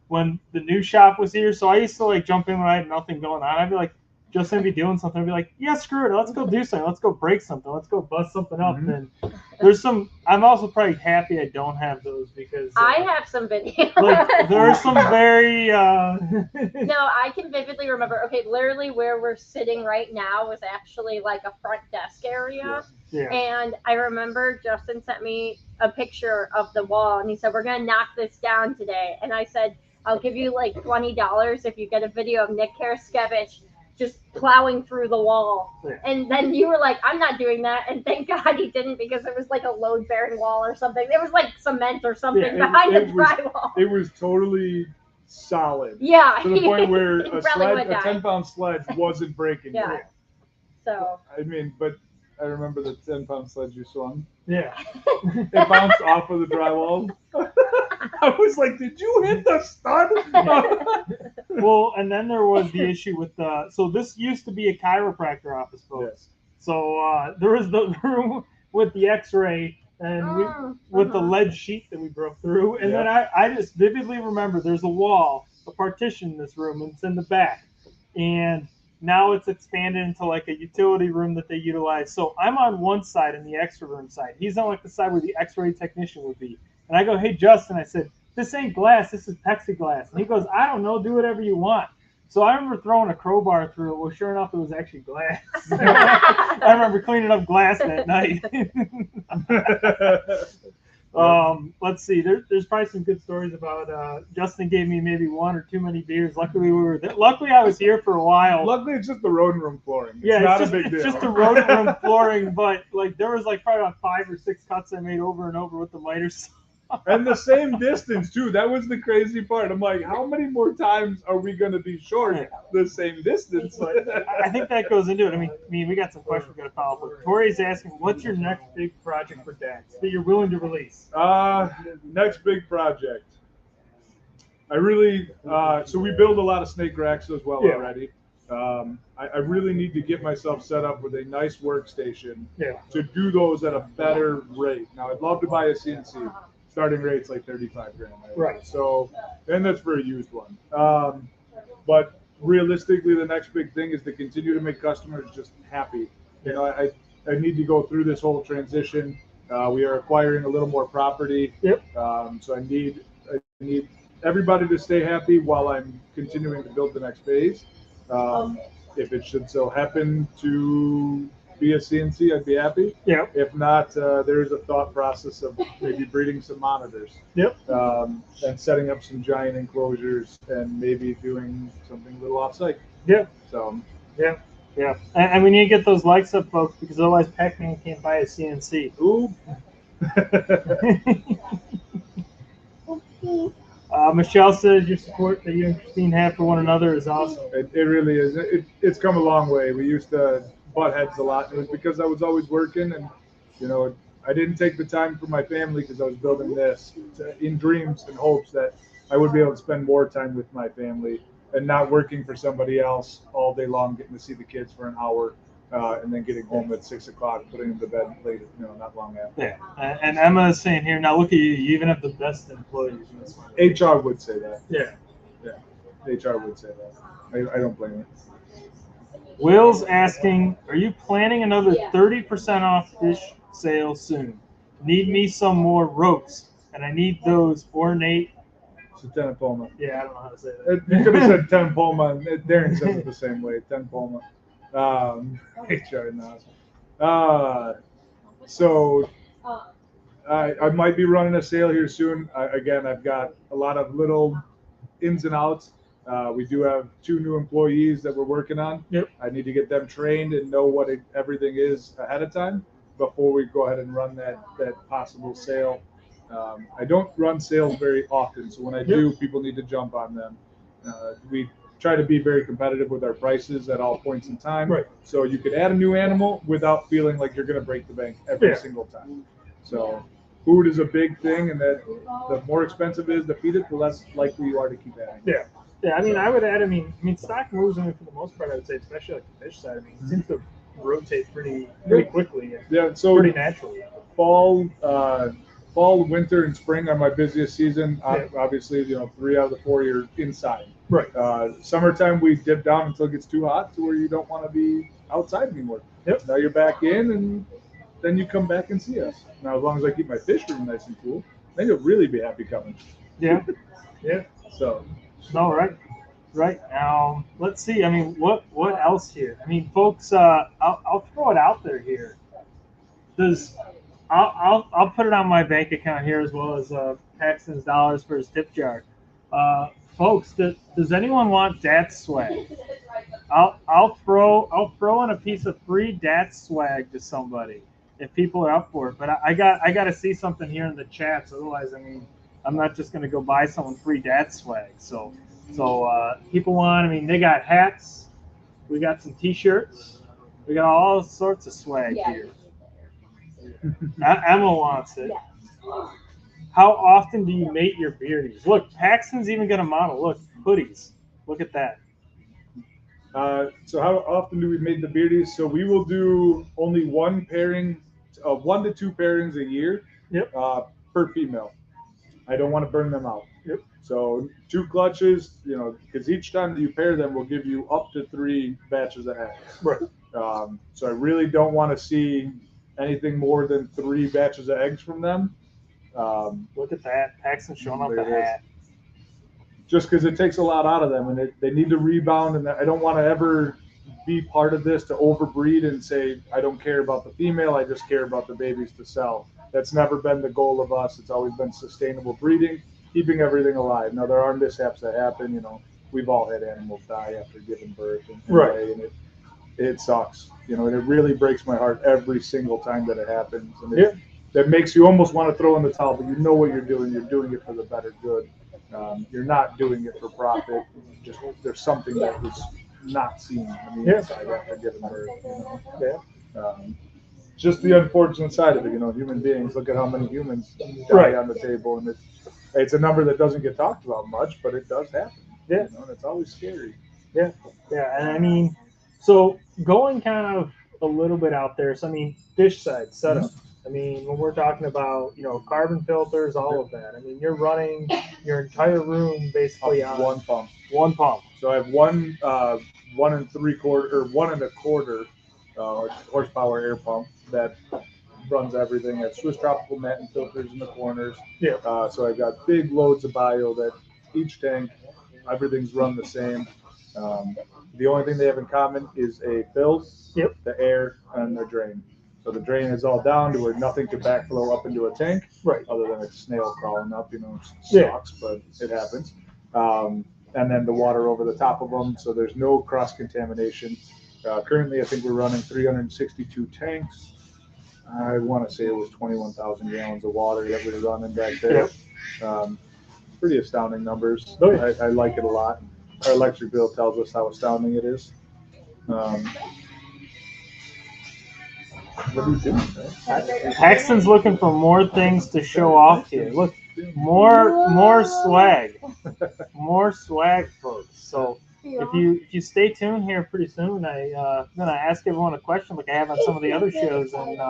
when the new shop was here. So I used to like jump in when I had nothing going on. I'd be like, Justin be doing something. I'd be like, yeah, screw it. Let's go do something. Let's go break something. Let's go bust something up. Mhm. And there's some. I'm also probably happy I don't have those because I have some videos. like there are some very. No, I can vividly remember. Okay, literally where we're sitting right now was actually like a front desk area. Yeah. And I remember Justin sent me a picture of the wall, and he said, we're going to knock this down today. And I said, I'll give you like $20 if you get a video of Nick Karaskevich just plowing through the wall. Yeah. And then you were like, I'm not doing that. And thank God he didn't, because it was like a load-bearing wall or something. It was like cement or something behind the drywall. It was totally solid. Yeah. To the point where He a probably would die. 10-pound sledge wasn't breaking. Yeah. So. I mean, but I remember the 10-pound sledge you swung. Yeah. It bounced off of the drywall. I was like, did you hit the stud? Well, and then there was the issue with so this used to be a chiropractor office, folks. Yes. So there was the room with the X-ray and with the lead sheet that we broke through, and then I just vividly remember there's a wall, a partition in this room, and it's in the back, and now it's expanded into like a utility room that they utilize. So I'm on one side in the X-ray room side. He's on like the side where the X-ray technician would be. And I go, hey, Justin, I said, this ain't glass, this is plexiglass. And he goes, I don't know, do whatever you want. So I remember throwing a crowbar through it. Well, sure enough, it was actually glass. I remember cleaning up glass that night. Let's see. There's probably some good stories about Justin gave me maybe one or too many beers. Luckily, luckily I was here for a while. Luckily, it's just the road room flooring. It's yeah, not it's a big deal. just the road room flooring, but like there was like probably about 5 or 6 cuts I made over and over with the miter saw. And the same distance too. That was the crazy part. I'm like, how many more times are we going to be short the same distance? But I think that goes into it. I mean, we got some questions we got to follow up with. Tori's asking, what's your next big project for DATZ that you're willing to release? Next big project. I really so we build a lot of snake racks as well already. I really need to get myself set up with a nice workstation to do those at a better rate. Now, I'd love to buy a CNC. Starting rate's like $35,000. Right. So, and that's for a used one. But realistically, the next big thing is to continue to make customers just happy. You know, I need to go through this whole transition. We are acquiring a little more property. Yep. So I need everybody to stay happy while I'm continuing to build the next phase. If it should so happen to be a CNC, I'd be happy. Yeah. If not, there is a thought process of maybe breeding some monitors. Yep. And setting up some giant enclosures and maybe doing something a little off-site. Yeah. So. Yeah. Yeah. And we need to get those likes up, folks, because otherwise Pac-Man can't buy a CNC. Ooh. Oopsie. Michelle says your support that you and Christine have for one another is awesome. It really is. It's come a long way. We used to butt heads a lot. It was because I was always working, and I didn't take the time for my family because I was building this in dreams and hopes that I would be able to spend more time with my family and not working for somebody else all day long, getting to see the kids for an hour, and then getting home at 6 o'clock, putting them to bed late, not long after. Yeah. And Emma is saying here, now look at you. You even have the best employees in this one. HR would say that. Yeah. HR would say that. I don't blame her. Will's asking, are you planning another 30% off fish sale soon? Need me some more ropes, and I need those ornate. So Tenpoma. Yeah, I don't know how to say that. You could have said Tenpoma. Darren says it the same way. Tenpoma. HR now. So I might be running a sale here soon. I've got a lot of little ins and outs. We do have 2 new employees that we're working on. Yep. I need to get them trained and know what everything is ahead of time before we go ahead and run that possible sale. I don't run sales very often, so when I do, people need to jump on them. We try to be very competitive with our prices at all points in time. Right. So you could add a new animal without feeling like you're going to break the bank every single time. So food is a big thing, and that the more expensive it is to feed it, the less likely you are to keep adding. Yeah, I mean, I would add, I mean, stock moves, for the most part, I would say, especially like the fish side, it seems to rotate pretty quickly and so pretty naturally. Fall, winter, and spring are my busiest season. Obviously, 3 out of the 4 you're inside. Right. Summertime, we dip down until it gets too hot to where you don't want to be outside anymore. Yep. Now you're back in, and then you come back and see us. Now, as long as I keep my fish room nice and cool, then you'll really be happy coming. Yeah. So. No, right. Now, let's see. I mean, what else here? I mean, folks, I'll throw it out there here. I'll put it on my bank account here as well as Paxton's dollars for his tip jar. Folks, does anyone want DATZ swag? I'll throw in a piece of free DATZ swag to somebody if people are up for it. But I got to see something here in the chats. Otherwise, I mean, I'm not just gonna go buy someone free DATZ swag. So people want. I mean, they got hats. We got some T-shirts. We got all sorts of swag here. Emma wants it. How often do you mate your beardies? Look, Paxton's even got a model. Look, hoodies. Look at that. So how often do we mate the beardies? So we will do only 1 pairing, 1 to 2 pairings a year. Yep. Per female. I don't want to burn them out. Yep. So 2 clutches, because each time that you pair them will give you up to 3 batches of eggs. Right. So I really don't want to see anything more than 3 batches of eggs from them. Look at that. Paxton showing off the There it is. hat. Just because it takes a lot out of them, and they need to rebound, and I don't want to ever be part of this to overbreed and say, I don't care about the female, I just care about the babies to sell. That's never been the goal of us. It's always been sustainable breeding, keeping everything alive. Now, there are mishaps that happen. We've all had animals die after giving birth. And it sucks. And it really breaks my heart every single time that it happens. And that makes you almost want to throw in the towel, but you know what you're doing. You're doing it for the better good. You're not doing it for profit. Just there's something that was not seen on the inside after giving birth. Just the unfortunate side of it, human beings. Look at how many humans die on the table, and it's a number that doesn't get talked about much, but it does happen. And it's always scary. And I mean, so going kind of a little bit out there. So I mean, fish side setup. I mean, when we're talking about carbon filters, all of that. I mean, you're running your entire room basically on 1 pump. 1 pump. So I have 1 1.75 or 1.25 horsepower air pump that runs everything. I have Swiss tropical mat and filters in the corners. So I've got big loads of bio that each tank, everything's run the same. The only thing they have in common is a fill, the air, and the drain. So the drain is all down to where nothing could backflow up into a tank, other than a snail crawling up, sucks, but it happens. And then the water over the top of them, so there's no cross-contamination. Currently, I think we're running 362 tanks. I want to say it was 21,000 gallons of water that we're running back there. Pretty astounding numbers. I like it a lot. Our electric bill tells us how astounding it is. What are you doing, man? Paxton's looking for more things to show off here. Look, more swag, more swag, folks. So if you stay tuned here, pretty soon I'm gonna ask everyone a question like I have on some of the other shows, and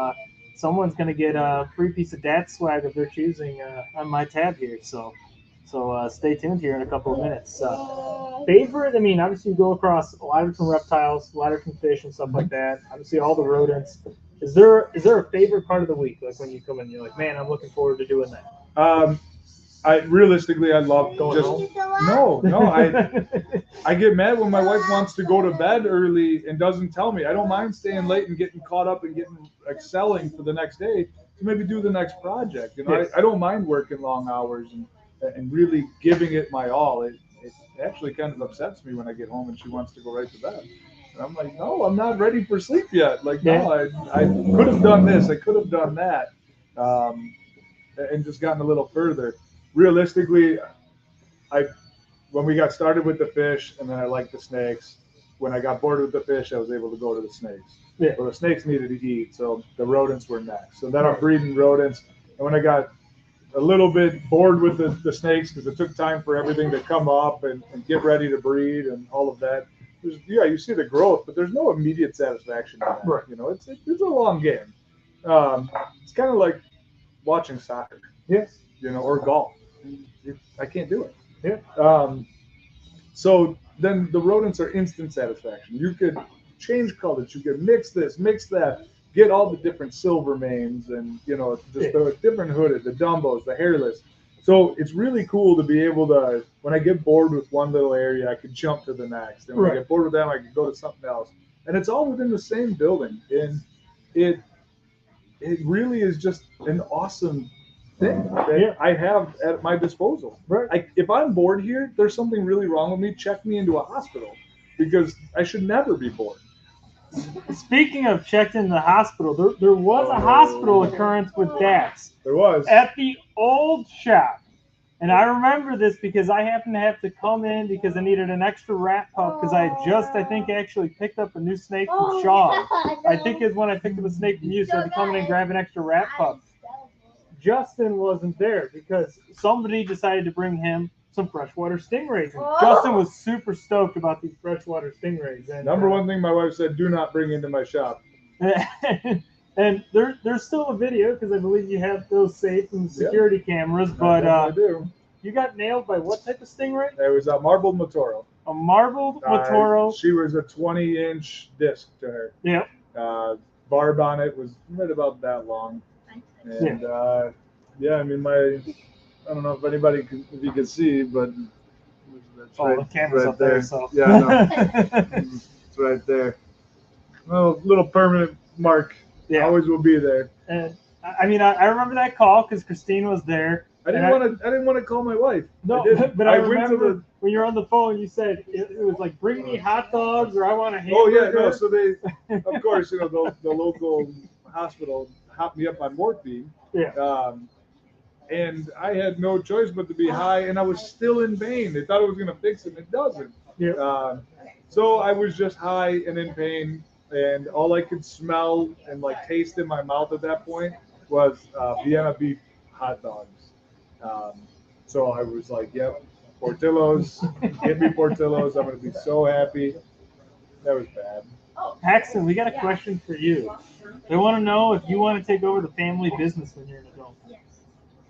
someone's gonna get a free piece of DATZ swag of their choosing on my tab here. So stay tuned here in a couple of minutes. Favorite? I mean, obviously you go across a lot of different reptiles, a lot of different fish and stuff like that. Obviously all the rodents. Is there a favorite part of the week? Like when you come in, you're like, man, I'm looking forward to doing that. I love Going home? I get mad when my wife wants to go to bed early and doesn't tell me. I don't mind staying late and getting caught up and getting excelling for the next day to maybe do the next project. Yes. I don't mind working long hours and really giving it my all. It actually kind of upsets me when I get home and she wants to go right to bed. And I'm like, no, I'm not ready for sleep yet. Like, no, I could have done this. I could have done that. And just gotten a little further. Realistically, when we got started with the fish, and then I liked the snakes. When I got bored with the fish, I was able to go to the snakes. Well, the snakes needed to eat, so the rodents were next. So then I'm breeding rodents. And when I got a little bit bored with the snakes, because it took time for everything to come up and get ready to breed and all of that. You see the growth, but there's no immediate satisfaction in that. Right. It's a long game. It's kind of like watching soccer. Yes. Or golf. I can't do it. Yeah. So then the rodents are instant satisfaction. You could change colors. You could mix this, mix that, get all the different silver mains and, the different hooded, the Dumbos, the hairless. So it's really cool to be able to, when I get bored with one little area, I could jump to the next. And when I get bored with them, I could go to something else. And it's all within the same building. And it really is just an awesome thing that I have at my disposal. Right. If I'm bored here, there's something really wrong with me. Check me into a hospital because I should never be bored. Speaking of checked in the hospital, there was a hospital occurrence with DATZ. There was. At the old shop. And I remember this because I happened to have to come in because I needed an extra rat pup because I had just, I think, actually picked up a new snake from Shaw. I think it's when I picked up a snake from you, so I had to come in and grab an extra rat pup. Justin wasn't there because somebody decided to bring him some freshwater stingrays. And Justin was super stoked about these freshwater stingrays. And, Number one thing my wife said, do not bring into my shop. And there's still a video because I believe you have those saved from the security cameras. But I do. You got nailed by what type of stingray? It was a marbled Matoro. A marbled Matoro. She was a 20-inch disc to her. Yep. Barb on it was right about that long. And I mean, I don't know if anybody if you can see, but that's the camera's up there. So yeah, no, it's right there. Well, little permanent mark. Yeah, always will be there. And I mean, I remember that call because Christine was there. I didn't want to call my wife. No, but I remember when you were on the phone, you said it was like, bring me hot dogs or I want a hamburger. Oh yeah, no. So they, of course, the local hospital hopped me up on morphine. Yeah. And I had no choice but to be high, and I was still in pain. They thought it was going to fix it. It doesn't. Yeah. So I was just high and in pain, and all I could smell and taste in my mouth at that point was Vienna beef hot dogs. So I was like, yep, Portillo's, give me Portillo's. I'm going to be so happy. That was bad. Paxton, we got a question for you. They want to know if you want to take over the family business when you're an adult.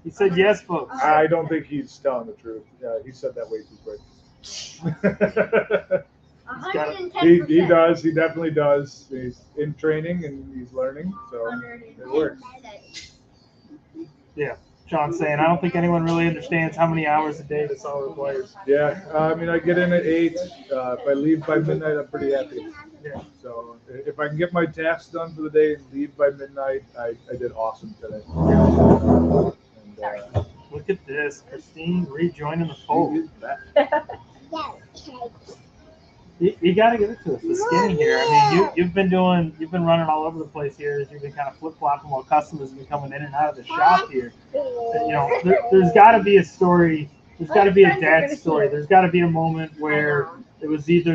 He said yes, folks. I don't think he's telling the truth. He said that way too quick. 110%. He does. He definitely does. He's in training and he's learning, so it works. Yeah. Sean's saying. I don't think anyone really understands how many hours a day this all requires. Yeah, I mean, I get in at 8. If I leave by midnight, I'm pretty happy. Yeah. So if I can get my tasks done for the day and leave by midnight, I did awesome today. And, Look at this, Christine rejoining the fold. You got to give it to us. The skinny here. I mean, you've been running all over the place here. As you've been kind of flip flopping while customers have been coming in and out of the shop here. You know, there's got to be a story. There's got to be a DATZ story. There's got to be a moment where it was either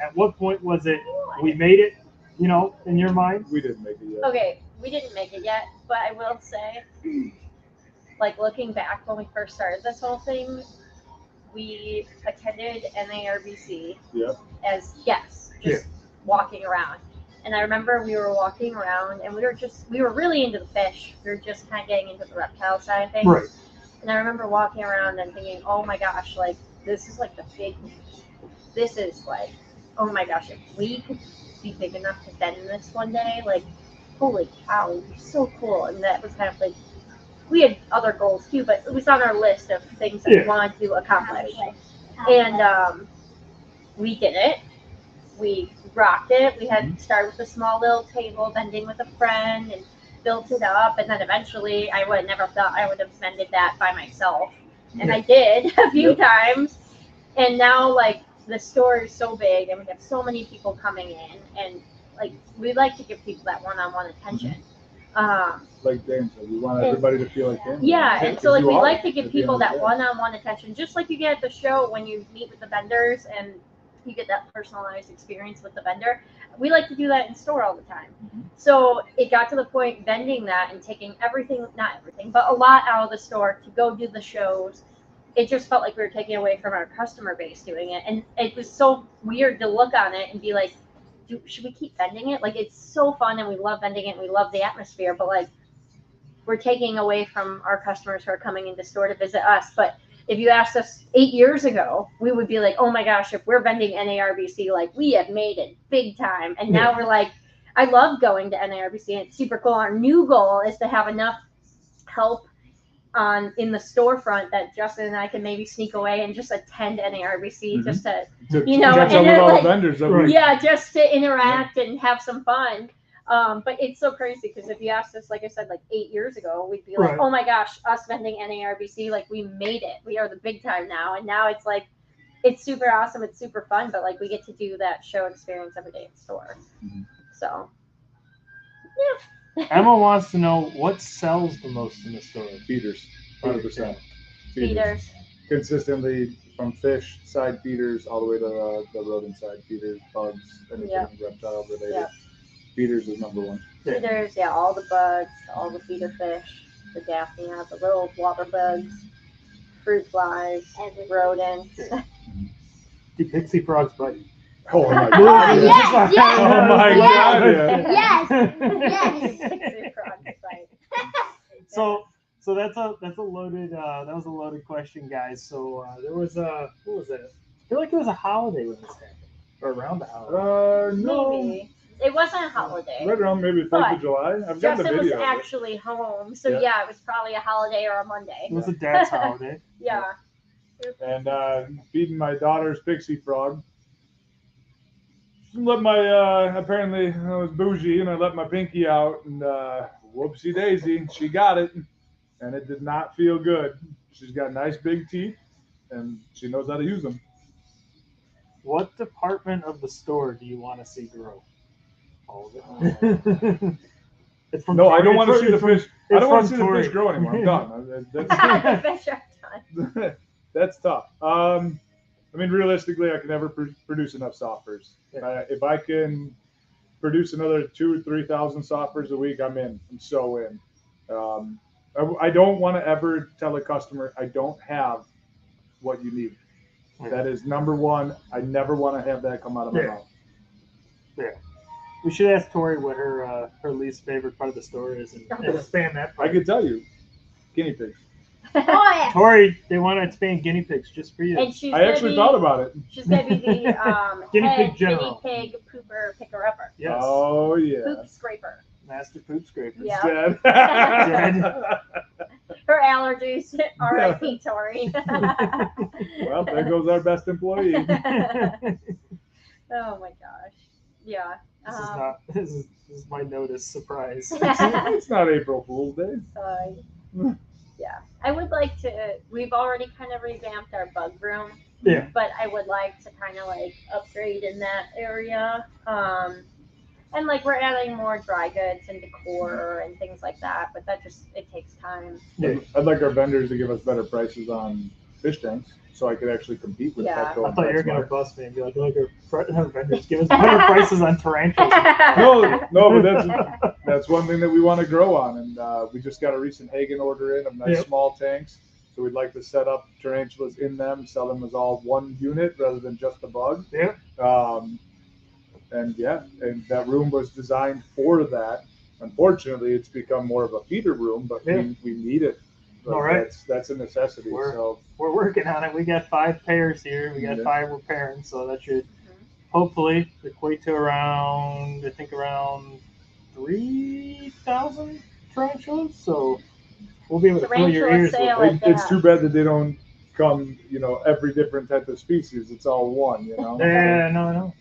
at what point was it we made it, you know, in your mind? we didn't make it yet. Okay, we didn't make it yet, but I will say, like looking back when we first started this whole thing, we attended NARBC Yep. as guests, just walking around. And I remember we were walking around and we were really into the fish. We were just kind of getting into the reptile side of things. Right. And I remember walking around and thinking, oh my gosh, like this is like this is like, oh my gosh, if we could be big enough to bend this one day, like, holy cow, it would be so cool. And that was kind of like, we had other goals too, but it was on our list of things that we wanted to accomplish. And we did it. We rocked it. We had started with a small little table, bending with a friend, and built it up. And then eventually, I would never thought I would have bended that by myself. And I did a few times. And now, like, the store is so big, and we have so many people coming in. And, like, we like to give people that one-on-one attention. Like Dan said, we want everybody to feel like Dan. Yeah, and so like You we are like to give at the people end of that the day. one-on-one attention, just like you get at the show when you meet with the vendors and you get that personalized experience with the vendor. We like to do that in store all the time. So it got to the point vending that and taking everything, not everything, but a lot out of the store to go do the shows. It just felt like we were taking away from our customer base doing it. And it was so weird to look on it and be like, should we keep vending it? Like, it's so fun and we love vending it and we love the atmosphere, but like, we're taking away from our customers who are coming into store to visit us. But if you asked us 8 years ago, we would be like, oh my gosh, if we're vending NARBC, like we have made it big time. And now we're like, I love going to NARBC and it's super cool. Our new goal is to have enough help in the storefront that Justin and I can maybe sneak away and just attend NARBC just to, you know, catch up and with then, all like, the vendors. That we- yeah, just to interact and have some fun. But it's so crazy because if you asked us, like I said, like 8 years ago, we'd be like, oh my gosh, us vending NARBC, like we made it. We are the big time now. And now it's like, it's super awesome. It's super fun. But like we get to do that show experience every day in store. So, yeah. Emma wants to know what sells the most in the store. Feeders, 100%. Feeders. Consistently from fish side feeders all the way to the rodent side feeders, bugs, anything reptile related. Yeah. Feeders is number one. Feeders, yeah, all the bugs, all the feeder fish, the daphnia, the little water bugs, fruit flies, rodents. Do pixie frogs bite? Oh my Oh, god! yes, yes, Oh my god! yes. So that's a loaded that was a loaded question, guys. So there was a what was it? I feel like it was a holiday when this happened, or around the holiday. No. Maybe. It wasn't a holiday. Right around maybe 4th of July. I've got the Justin was video. actually home, so Yeah. yeah, it was probably a holiday or a Monday. It was a DATZ holiday. Yeah. And feeding my daughter's pixie frog. Let my apparently I was bougie and I let my pinky out and whoopsie daisy, she got it and it did not feel good. She's got nice big teeth and she knows how to use them. What department of the store do you want to see grow? All of it. It's from No, I don't Tori. want to see the fish. I don't want to see the Tori. fish grow anymore. I'm done. The fish are done. That's tough. I mean, realistically, I can never produce enough softers. If I can produce another 2,000 or 3,000 softers a week, I'm in. I'm so in. I don't want to ever tell a customer I don't have what you need. That is number one. I never want to have that come out of my mouth. Yeah. We should ask Tori what her least favorite part of the store is and expand that I part. can tell you, guinea pigs. Oh, yeah. Tori, they want to expand guinea pigs just for you. And she's I actually thought about it. She's gonna be the Guinea head pig general. guinea pig pooper picker upper. Yes. Oh yeah. Poop scraper. Master poop scraper. Yeah. Dead. Dead. her allergies. R.I.P. Tori. Well, there goes our best employee. Oh my gosh. Yeah. This is my notice surprise. It's not April Fool's Day. Yeah. I would like to. We've already kind of revamped our bug room. Yeah. But I would like to kind of like upgrade in that area. And like we're adding more dry goods and decor and things like that, but that just it takes time. Yeah. I'd like our vendors to give us better prices on fish tanks, so I could actually compete with Yeah. Petco. I and thought you were gonna PetSmart. bust me and be like, look, our vendors give us better prices on tarantulas. No, but that's one thing that we want to grow on, and we just got a recent Hagen order in of nice Yep. small tanks. So we'd like to set up tarantulas in them, sell them as all one unit rather than just the bug. Yeah. And that room was designed for that. Unfortunately, it's become more of a feeder room, but Yeah. we need it. Like, All right. That's a necessity. We're working on it. We got 5 pairs here. We got 5 we're pairing, so that should hopefully equate to around 3,000 tarantulas. So we'll be able to fill your Tarantula ears with sale. it. It's too bad that they don't come, every different type of species. It's all one, Yeah, no, I know.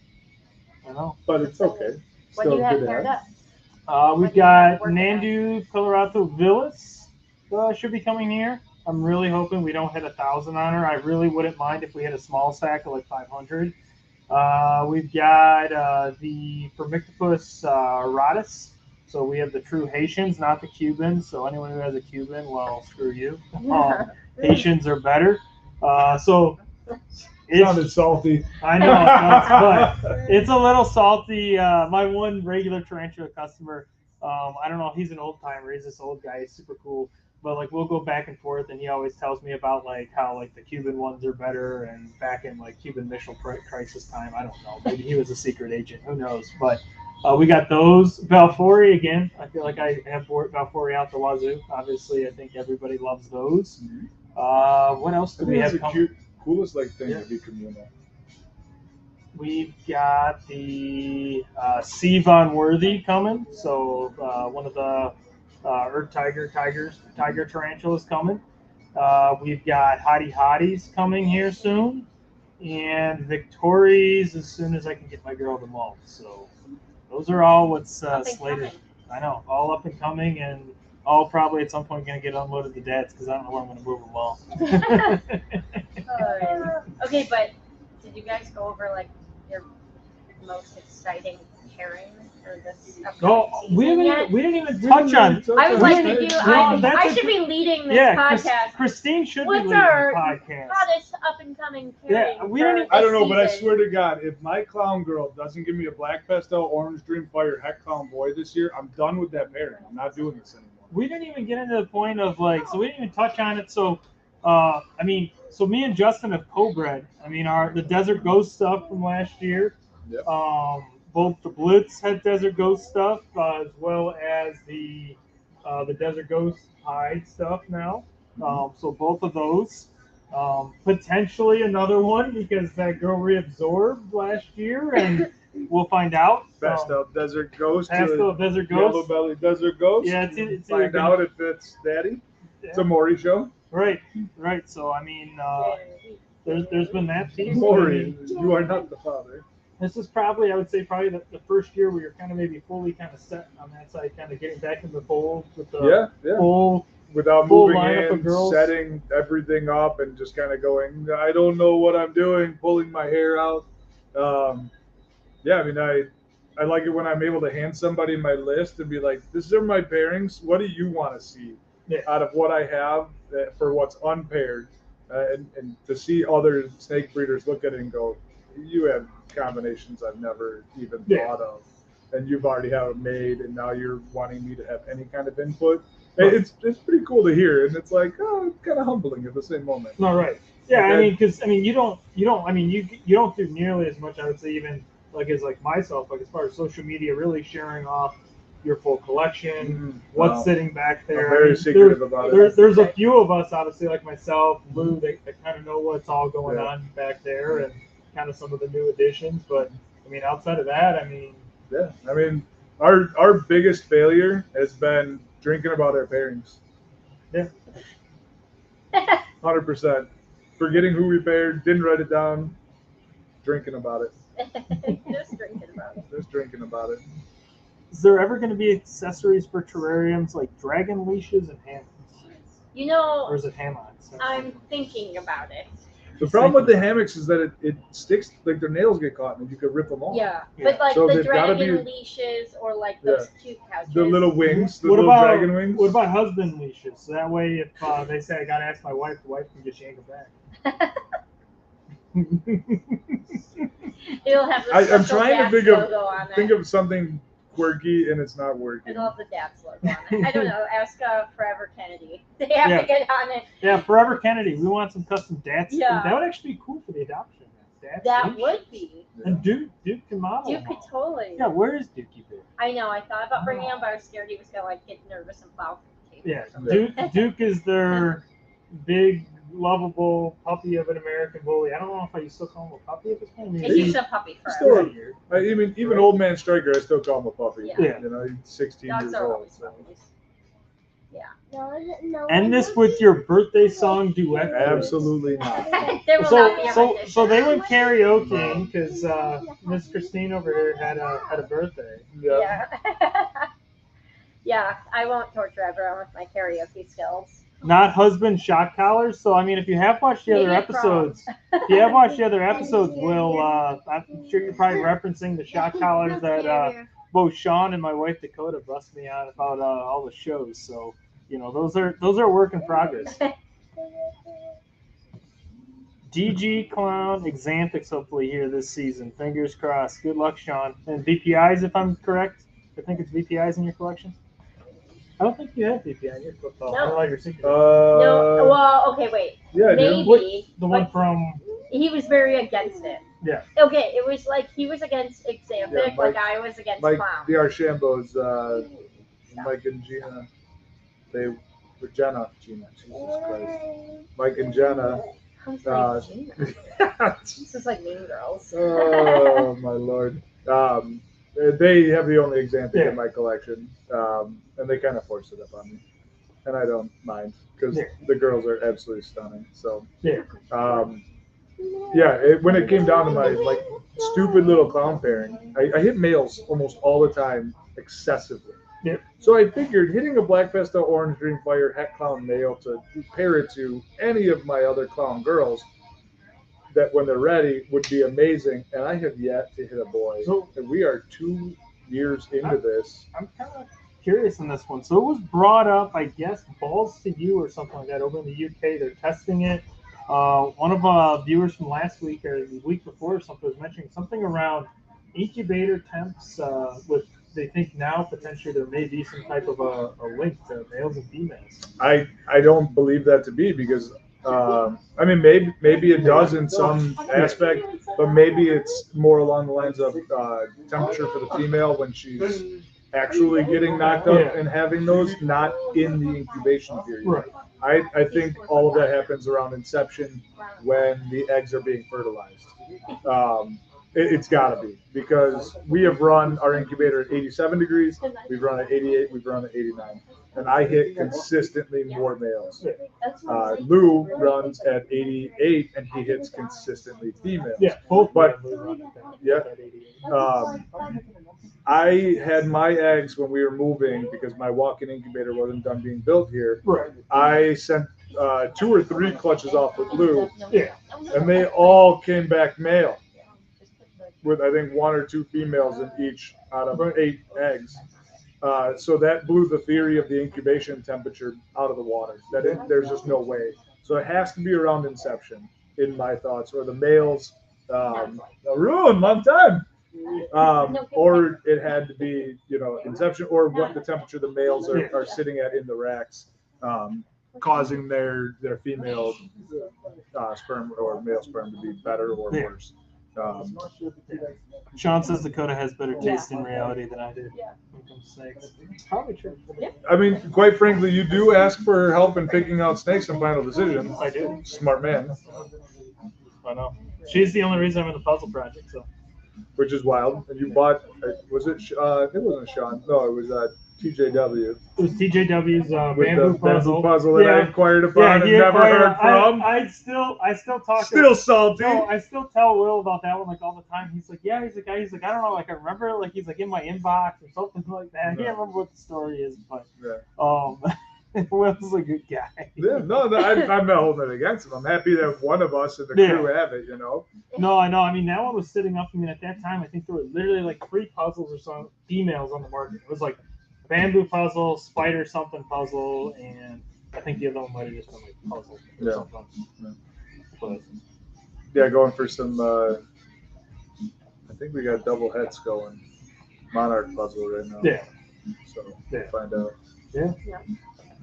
But it's okay. What do you have good to paired have. up? We've got Nandu Colorado Villas should be coming here. I'm really hoping we don't hit 1,000 on her. I really wouldn't mind if we had a small stack of like 500. We've got the Formictopus Ratus. So we have the true Haitians, not the Cubans. So anyone who has a Cuban, well, screw you. Haitians are better. It sounded salty. I know, but it's a little salty. My one regular tarantula customer, I don't know, he's an old timer. He's this old guy. He's super cool. But like we'll go back and forth, and he always tells me about like how like the Cuban ones are better, and back in like Cuban Missile Crisis time, I don't know. Maybe he was a secret agent. Who knows? But we got those. Balfouri again. I feel like I have Balfouri out the wazoo. Obviously, I think everybody loves those. What else do we have? The coolest thing to be communal. We've got the C. Von Worthy coming. So one of the Earth tiger tarantulas coming. We've got Hotties coming here soon, and Victorias as soon as I can get my girl to mold. So those are all what's slated. I know, all up and coming, and all probably at some point going to get unloaded to DATZ because I don't know where I'm going to move them all. Okay, but did you guys go over like your most exciting pairing for this upcoming season we yet? didn't even touch on. I was like, I should be leading this podcast. Christine should be What's leading our the podcast. hottest up and coming pairing? Yeah, we don't even- I don't know, but I swear to God, if my clown girl doesn't give me a Black Pastel, Orange Dream Fire, Heck Clown Boy this year, I'm done with that pairing. I'm not doing this anymore. We didn't even get into the point of like, so we didn't even touch on it. So, so me and Justin have co-bred. The Desert Ghost stuff from last year. Yep. Both the Blitz had Desert Ghost stuff, as well as the Desert Ghost hide stuff now. So both of those. Potentially another one because that girl reabsorbed last year, and we'll find out. Pastel Desert Ghost. Pastel Desert Yellow Ghost. Belly Desert Ghost. Yeah, it's find out if it's daddy. Yeah. It's a Maury show. Right. So there's been that piece. Maury, you are not the father. This is probably, I would say, the first year where you're kind of maybe fully kind of set on that side, kind of getting back in the fold with the full. Without full moving lineup of in, girls. setting everything up, and just kind of going, I don't know what I'm doing, pulling my hair out. I like it when I'm able to hand somebody my list and be like, these are my pairings. What do you want to see out of what I have for what's unpaired? And to see other snake breeders look at it and go, you have combinations I've never even thought of. And you've already have it made, and now you're wanting me to have any kind of input. It's pretty cool to hear, and it's like, it's kind of humbling at the same moment. No, right. Yeah, because you don't do nearly as much, I would say, even as myself, as far as social media, really sharing off your full collection, what's sitting back there. I'm very secretive about it. There's a few of us, obviously, like myself, Lou, that kind of know what's all going on back there, and kind of some of the new additions. But outside of that, our biggest failure has been drinking about our pairings. Yeah. 100%. Forgetting who we paired, didn't write it down, drinking about it. Just drinking about it. Just drinking about it. Is there ever going to be accessories for terrariums like dragon leashes and hammocks? You know, Or is it hammocks? I'm thinking about it. The problem with the hammocks is that it sticks, like their nails get caught and you could rip them off. Yeah, Yeah. but like So the they've gotta dragon be- leashes or like those cute couches. The little wings, the What little about dragon wings. What about husband leashes? So that way, if they say I got to ask my wife, the wife can just yank them back. It'll have the I'm special trying to DATZ think of- logo on it. Think of something quirky and it's not working. It'll have the DATZ logo on it. I don't know. Ask Forever Kennedy. They have Yeah. to get on it. Yeah, Forever Kennedy. We want some custom DATZ. Yeah. That would actually be cool for the adoption. DATZ That leash. would be. And Duke can model. You them could all. totally. Yeah, where is Dookie Boo? I know. I thought about bringing him, but I was scared he was gonna like get nervous and plow through the table. Yeah, Duke is their big, lovable puppy of an American bully. I don't know if I still call him a puppy at this point. I mean, He's a puppy Still forever. a year. Even old man Striker, I still call him a puppy. Yeah. Yeah. You know, he's 16 Dogs years are old. always So. puppies. End this with your birthday song duet. Absolutely not. There will not be a So rendition. they went karaoke because Miss Christine over here had a birthday. Yeah. Yeah. Yeah, I won't torture everyone with my karaoke skills. Not husband shock collars. So I mean, if you have watched the other Maybe a episodes, if you have watched the other episodes, Will, I'm sure you're probably referencing the shock collars that both Sean and my wife Dakota bust me on about all the shows. So you know, those are work in progress. DG Clown Exanthics hopefully here this season. Fingers crossed. Good luck, Sean. And VPIs, if I'm correct. I think it's VPIs in your collection. I don't think you have VPI in your football. No. I don't know your secret. No, well, okay, wait. Yeah, I do. Maybe. The one but from he was very against it. Yeah. Okay, it was like he was against Exanthic, Yeah, Mike- like I was against Mike, Clown. the Archambos, Mike and Gina, they were Gina, Jesus Christ. Mike and Jenna. I was like, Gina. This is like Mean Girls. Oh my lord. They have the only Exanthic Yeah. in my collection, and they kind of forced it up on me, and I don't mind because Yeah. the girls are absolutely stunning. So Yeah. When it came down to my like stupid little clown pairing, I hit males almost all the time excessively. Yeah. So I figured hitting a Black Vesta Orange Dream Fire Het Clown male to pair it to any of my other clown girls that when they're ready would be amazing. And I have yet to hit a boy. So- And we are 2 years into this. I'm kind of curious in this one. So it was brought up, I guess, Balls to You or something like that over in the UK. They're testing it. One of viewers from last week or the week before or something was mentioning something around incubator temps with, they think now potentially there may be some type of a link to males and females. I don't believe that to be because I mean maybe it does in some aspect, but maybe it's more along the lines of temperature for the female when she's actually getting knocked up and having those, not in the incubation period. Right. I think all of that happens around inception when the eggs are being fertilized. It's got to be because we have run our incubator at 87 degrees, we've run at 88, we've run at 89, and I hit consistently more males. Lou runs at 88 and he hits consistently females. Yeah, both. But- men run at that- Yeah. at 88. I had my eggs when we were moving because my walk-in incubator wasn't done being built here. Right. I sent 2 or 3 clutches off with Lou, Yeah. and they all came back male with I think 1 or 2 females in each out of 8 eggs. So that blew the theory of the incubation temperature out of the water. There's just no way. So it has to be around inception, in my thoughts, or the males. Ruin, long time. Or it had to be, inception, or what the temperature the males are sitting at in the racks, causing their female sperm or male sperm to be better or worse. Sean says Dakota has better taste in reality than I do. When it comes to snakes. Probably true. I mean, quite frankly, you do ask for help in picking out snakes in Final Decision. I do. Smart man, I know. She's the only reason I'm in the puzzle project. So which is wild. And you bought, was it? It wasn't Sean. No, it was TJW. It was TJW's With bamboo the puzzle. bamboo puzzle that I inquired upon and he never acquired- heard from. I still talk. Still salty. No, I still tell Will about that one like all the time. He's like, yeah, he's like, I don't know, like I remember, like he's like in my inbox or something like that. I can't remember what the story is, but Will's a good guy. Yeah, no, I'm not holding it against him. I'm happy that one of us in the crew have it, you know. No, I know. I mean, that one was sitting up. I mean, at that time, I think there were literally like 3 puzzles or so females on the market. It was like bamboo puzzle, spider something puzzle, and I think the other one might have just been like puzzle or something. Yeah. But, Yeah, going for some. I think we got double heads going. Monarch puzzle right now. Yeah. So we'll find out.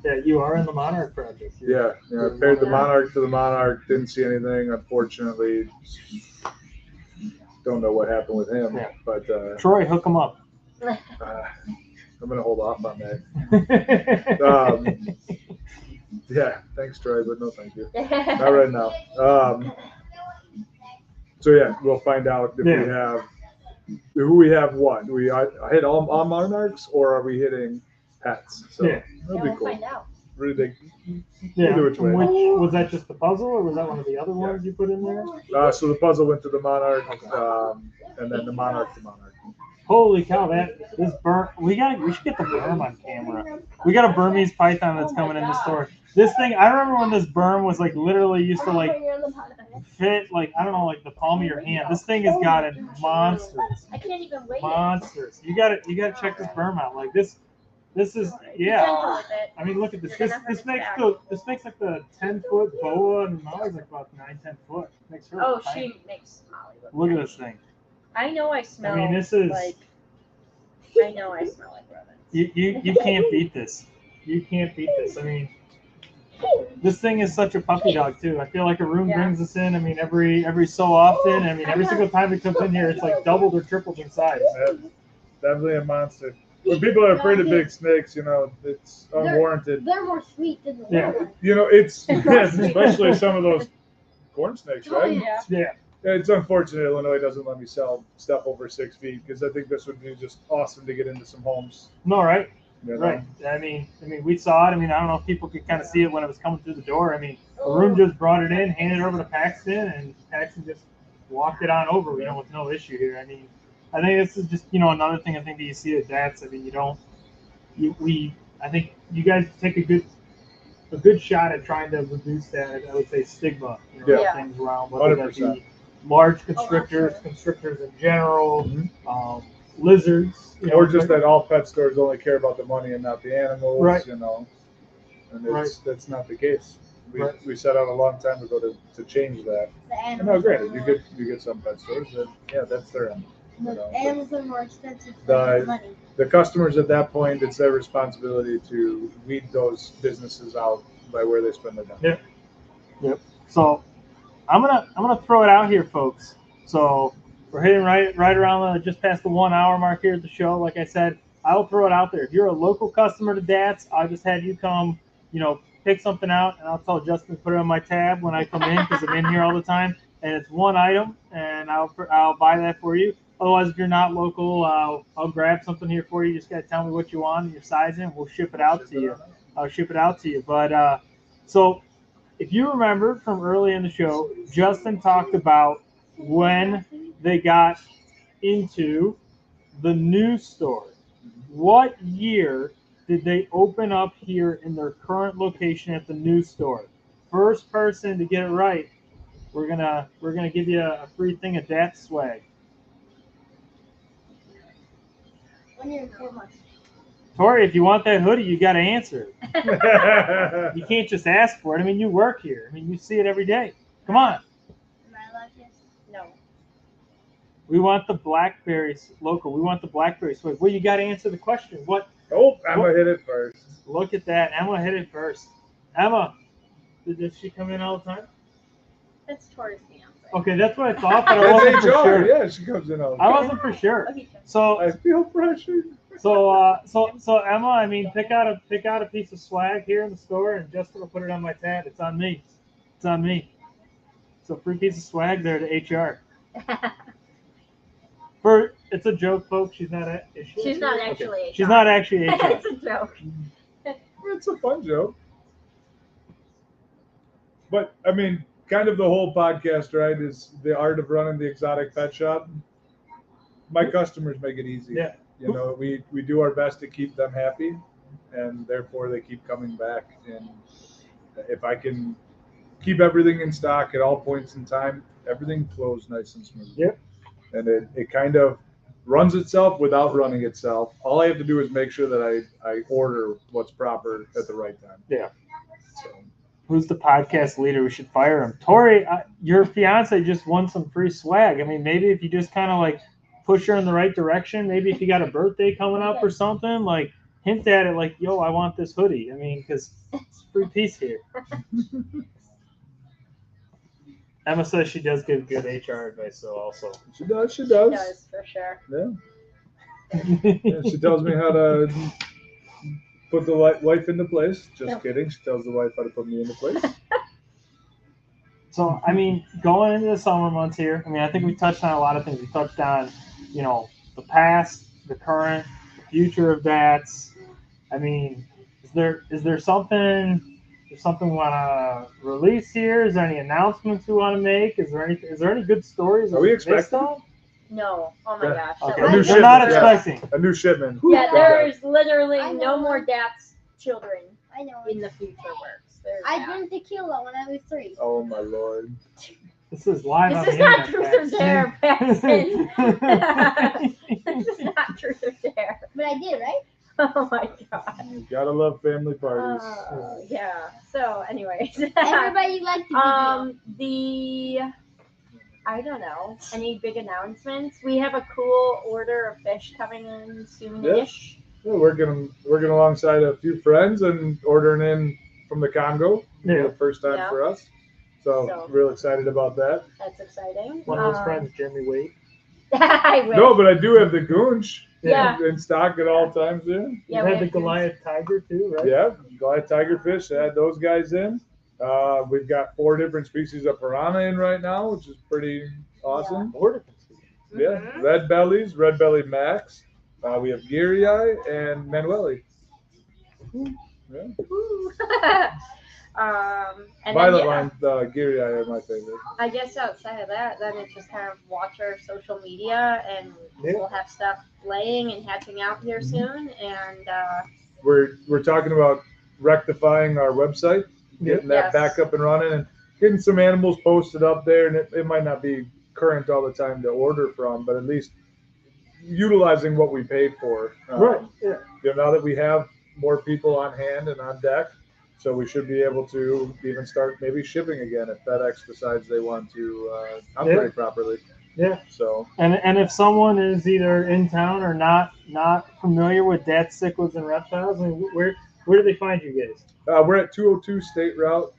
Yeah, you are in the Monarch project. Yeah, I paired the Monarch to the Monarch. Didn't see anything, unfortunately. Don't know what happened with him, but Troy, hook him up. I'm gonna hold off on that. Yeah, thanks, Troy, but no, thank you. Not right now. So yeah, we'll find out if we have who we have. What do we hit all Monarchs, or are we hitting pets? So that'll be cool. Find out. Really big. Yeah. Which way. Which was that? Just the puzzle, or was that one of the other ones you put in there? So the puzzle went to the Monarch, and then the Monarch to Monarch. Holy cow! This burn. We should get the berm on camera. We got a Burmese python that's coming in the store. This thing, I remember when this berm was like literally used to like fit like I don't know, like the palm of your hand. This thing has gotten monsters. I can't even wait. Monsters. You gotta check this berm out. Like this is I mean, look at this. This makes like the 10-foot boa, and Molly's like about 9-10 foot. Makes her. Oh, tiny. she makes Molly look. Look at this thing. I know I smell. I mean, this is. Like, I know I smell like rodents. You can't beat this. You can't beat this. I mean, this thing is such a puppy dog too. I feel like Arun brings us in. I mean, every so often. I mean, every single time it comes in here, it's like doubled or tripled in size. Definitely a monster. When people are afraid of big snakes, you know, it's unwarranted. They're more sweet than the little ones. You know, it's especially some of those corn snakes, right? Yeah. It's unfortunate Illinois doesn't let me sell stuff over 6 feet because I think this would be just awesome to get into some homes. No, right? You know? Right. I mean, we saw it. I mean, I don't know if people could kind of see it when it was coming through the door. I mean, Arun just brought it in, handed it over to Paxton, and Paxton just walked it on over, you know, with no issue here. I mean, I think this is just, you know, another thing I think that you see at DATZ. I mean, I think you guys take a good shot at trying to reduce that, I would say, stigma, you know, things around, whether that be large constrictors in general, lizards. Or just that all pet stores only care about the money and not the animals, right. You know. And that's not the case. We set out a long time ago to change that. No, granted, you get some pet stores that, that's their end. You know, animals are more expensive than money. The customers at that point, it's their responsibility to weed those businesses out by where they spend their money. Yep. So I'm gonna throw it out here, folks. So we're hitting right around just past the 1 hour mark here at the show. Like I said, I'll throw it out there. If you're a local customer to DATZ, I'll just have you come, you know, pick something out, and I'll tell Justin to put it on my tab when I come in because I'm in here all the time. And it's one item, and I'll buy that for you. Otherwise, if you're not local, I'll grab something here for you. You just gotta tell me what you want and your size, and we'll ship it out to you. I'll ship it out to you. But so if you remember from early in the show, Justin talked about when they got into the new store. What year did they open up here in their current location at the new store? First person to get it right, we're gonna give you a free thing of DATZ swag. 1 year and 4 months. Tori, if you want that hoodie, you got to answer it. You can't just ask for it. I mean, you work here. I mean, you see it every day. Come on. Am I allowed to? No. We want the blackberries local. We want the blackberries. Well, you got to answer the question. What? Oh, Emma hit it first. Look at that. Emma hit it first. Emma, does she come in all the time? That's Tori's fiance. Okay, that's what I thought, but I wasn't for sure. Yeah, she comes in all the I time. wasn't for sure. Okay. So I feel pressure. So Emma, I mean, pick out a piece of swag here in the store, and Justin will put it on my tab. It's on me. It's on me. So free piece of swag there to HR. It's a joke, folks. She's not. Is she She's not Okay. actually a She's dog. not actually HR. It's a joke. It's a fun joke. But I mean, kind of the whole podcast, right, is the art of running the exotic pet shop. My customers make it easy. Yeah. You know, we do our best to keep them happy, and therefore they keep coming back. And if I can keep everything in stock at all points in time, everything flows nice and smooth. Yep. And it kind of runs itself without running itself. All I have to do is make sure that I order what's proper at the right time. Yeah. So, Who's the podcast leader? We should fire him. Tori, your fiance just won some free swag. I mean, maybe if you just kind of like push her in the right direction, maybe if you got a birthday coming up or something, like hint at it like, yo, I want this hoodie. I mean, because it's a free piece here. Emma says she does give good HR advice, though, also. she does. She does, for sure. Yeah. Yeah, she tells me how to put the wife into place. Just kidding. She tells the wife how to put me into place. So, I mean, going into the summer months here, I mean, I think we touched on a lot of things. We touched on, you know, the past, the current, the future of DATZ. I mean, is there something we want to release here? Is there any announcements we want to make? Is there any good stories? Are we expecting? No. Oh my gosh. Okay. Okay, A new they're not shipment, yeah. expecting. A new shipment. Yeah, there's literally I know. no more DATZ children I know. in the future works. There's I that. drank tequila when I was 3. Oh my lord. This is live on This is the not internet, truth or dare, Paxton. Paxton. This is not truth or dare. But I did, right? Oh my god. You gotta love family parties. Yeah. So, anyways. Everybody liked the I don't know. Any big announcements? We have a cool order of fish coming in soon-ish. Yeah, working alongside a few friends and ordering in from the Congo. Yeah. The first time Yeah. for us. So real excited about that. That's exciting. One of those friends, Jeremy Wade. I wish. No, but I do have the Goonch Yeah. in stock at all times. Yeah. You Yeah, we had the have Goliath Tiger too, right? Yeah, Goliath tigerfish. I had those guys in. We've got 4 different species of piranha in right now, which is pretty awesome. Yeah, Mhm. red bellies, red belly max. We have Geary Eye and Manueli. Yeah. Ooh. And Violet then, line, Geary Eye are my favorite. I guess outside of that, then it's just kind of watch our social media, and we'll have stuff laying and hatching out here soon. And We're talking about rectifying our website, getting that Yes. back up and running, and getting some animals posted up there. And it might not be current all the time to order from, but at least utilizing what we paid for. Right. Yeah. You know, now that we have more people on hand and on deck, so we should be able to even start maybe shipping again if FedEx decides they want to operate properly. Yeah. So. And if someone is either in town or not familiar with DATZ, Cichlids, and reptiles, I mean, where do they find you guys? We're at 202 State Route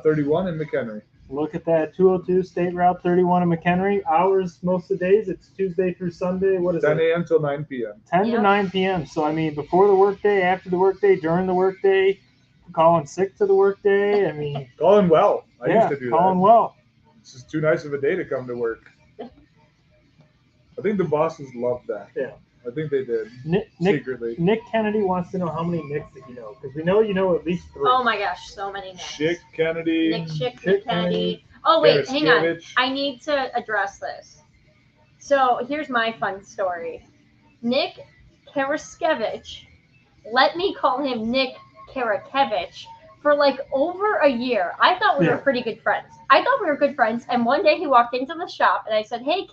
31 in Mchenry. Look at that, 202 State Route 31 in McHenry. Hours most of the days, it's Tuesday through Sunday. What is 10 it? a.m. till 9 p.m. 10 to 9 p.m. So, I mean, before the workday, after the workday, during the workday, calling sick to the workday. I mean, Calling well. I used to do calling that. well. It's just too nice of a day to come to work. I think the bosses loved that. Yeah. I think they did. Secretly. Nick Kennedy wants to know how many Nicks that you know, because we know you know at least 3. oh my gosh, so many names. Schick Kennedy. Nick Schick, Schick Nick Kennedy. Oh wait, hang on. Karaskevich. I need to address this. So here's my fun story. Nick Karaskevich let me call him Nick Karakevich for like over a year. I thought we were pretty good friends. And one day he walked into the shop and I said, "Hey,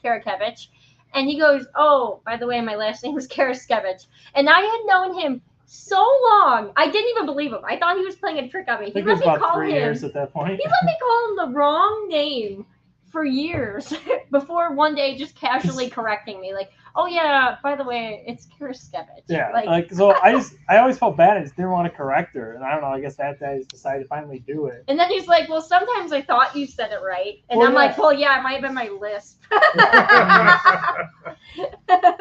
Karakevich." And he goes, "Oh, by the way, my last name is Karaskevich." And I had known him so long, I didn't even believe him. I thought he was playing a trick on me. I He think it let was me about call 3 him. years at that point. He let me call him the wrong name for years before one day just casually correcting me, like, "Oh yeah, by the way, it's Karaskevich." Yeah, like so I always felt bad. I just didn't want to correct her, and I don't know. I guess that day I just decided to finally do it. And then he's like, "Well, sometimes I thought you said it right," and Well, I'm yeah. like, "Well, yeah, it might have been my lisp."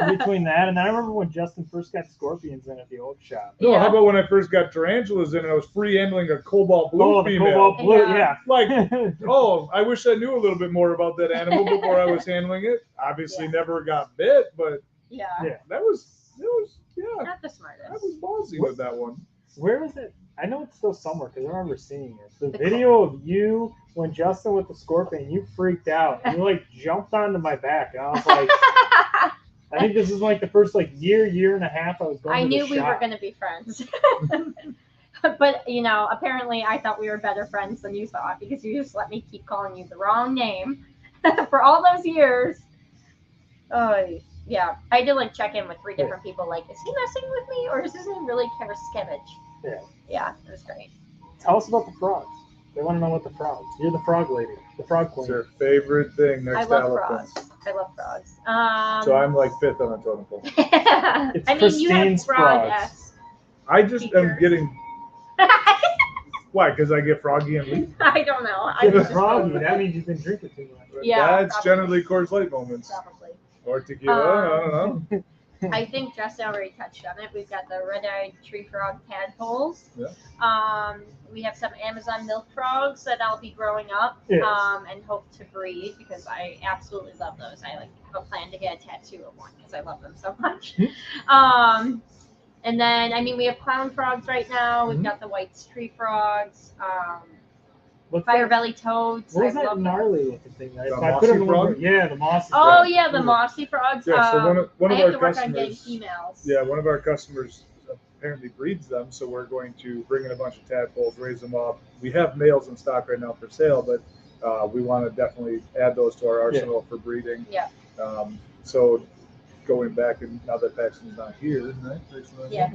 Between that and I remember when Justin first got scorpions in at the old shop. No, Yeah. how about when I first got tarantulas in and I was free handling a cobalt blue The female? cobalt blue, Yeah. Like, yeah. oh, I wish I knew a little bit more about that animal before I was handling it. Obviously, Yeah. never got bit, but Yeah. that was yeah, Not the I smartest. was ballsy with that one. Where is it? I know it's still somewhere because I remember seeing it. The video of you when Justin with the scorpion, you freaked out. You like jumped onto my back, and I was like, I think this is like the first like year and a half I was going. I to knew the we were shop. going to be friends. But, you know, apparently I thought we were better friends than you thought because you just let me keep calling you the wrong name for all those years. Oh, yeah. I had to, like, check in with 3 different people. Like, is he messing with me or is his name really Karaskevich? Yeah. Yeah, it was great. Tell us about the frogs. They want to know about the frogs. You're the frog lady, the frog It's queen. their favorite thing I next to love elephants. frogs. I love frogs. So I'm like 5th on the totem pole. It's I mean, you have Christine's frog frogs. S. I just am Features. getting why? Because I get froggy and leaf. I don't know. I You're just froggy. That means you've been drinking too much. Yeah, That's probably. generally Coors Light moments probably. or tequila. I don't know. I think Justin already touched on it. We've got the red-eyed tree frog tadpoles. Yeah. We have some Amazon milk frogs that I'll be growing up Yes. and hope to breed because I absolutely love those. I like have a plan to get a tattoo of one because I love them so much. And then I mean we have clown frogs right now. We've Mhm. got the white tree frogs, What's fire that? belly toads. What was I that love them. gnarly looking thing? The I couldn't mossy remember. frog? Yeah, the mossy Oh frog. yeah, the mossy frogs. Yeah, so one I of have our to work on getting customers. females. Yeah, one of our customers apparently breeds them, so we're going to bring in a bunch of tadpoles, raise them up. We have males in stock right now for sale, but we want to definitely add those to our arsenal for breeding. Yeah. So going back, and now that Paxton's not here, right? Yeah.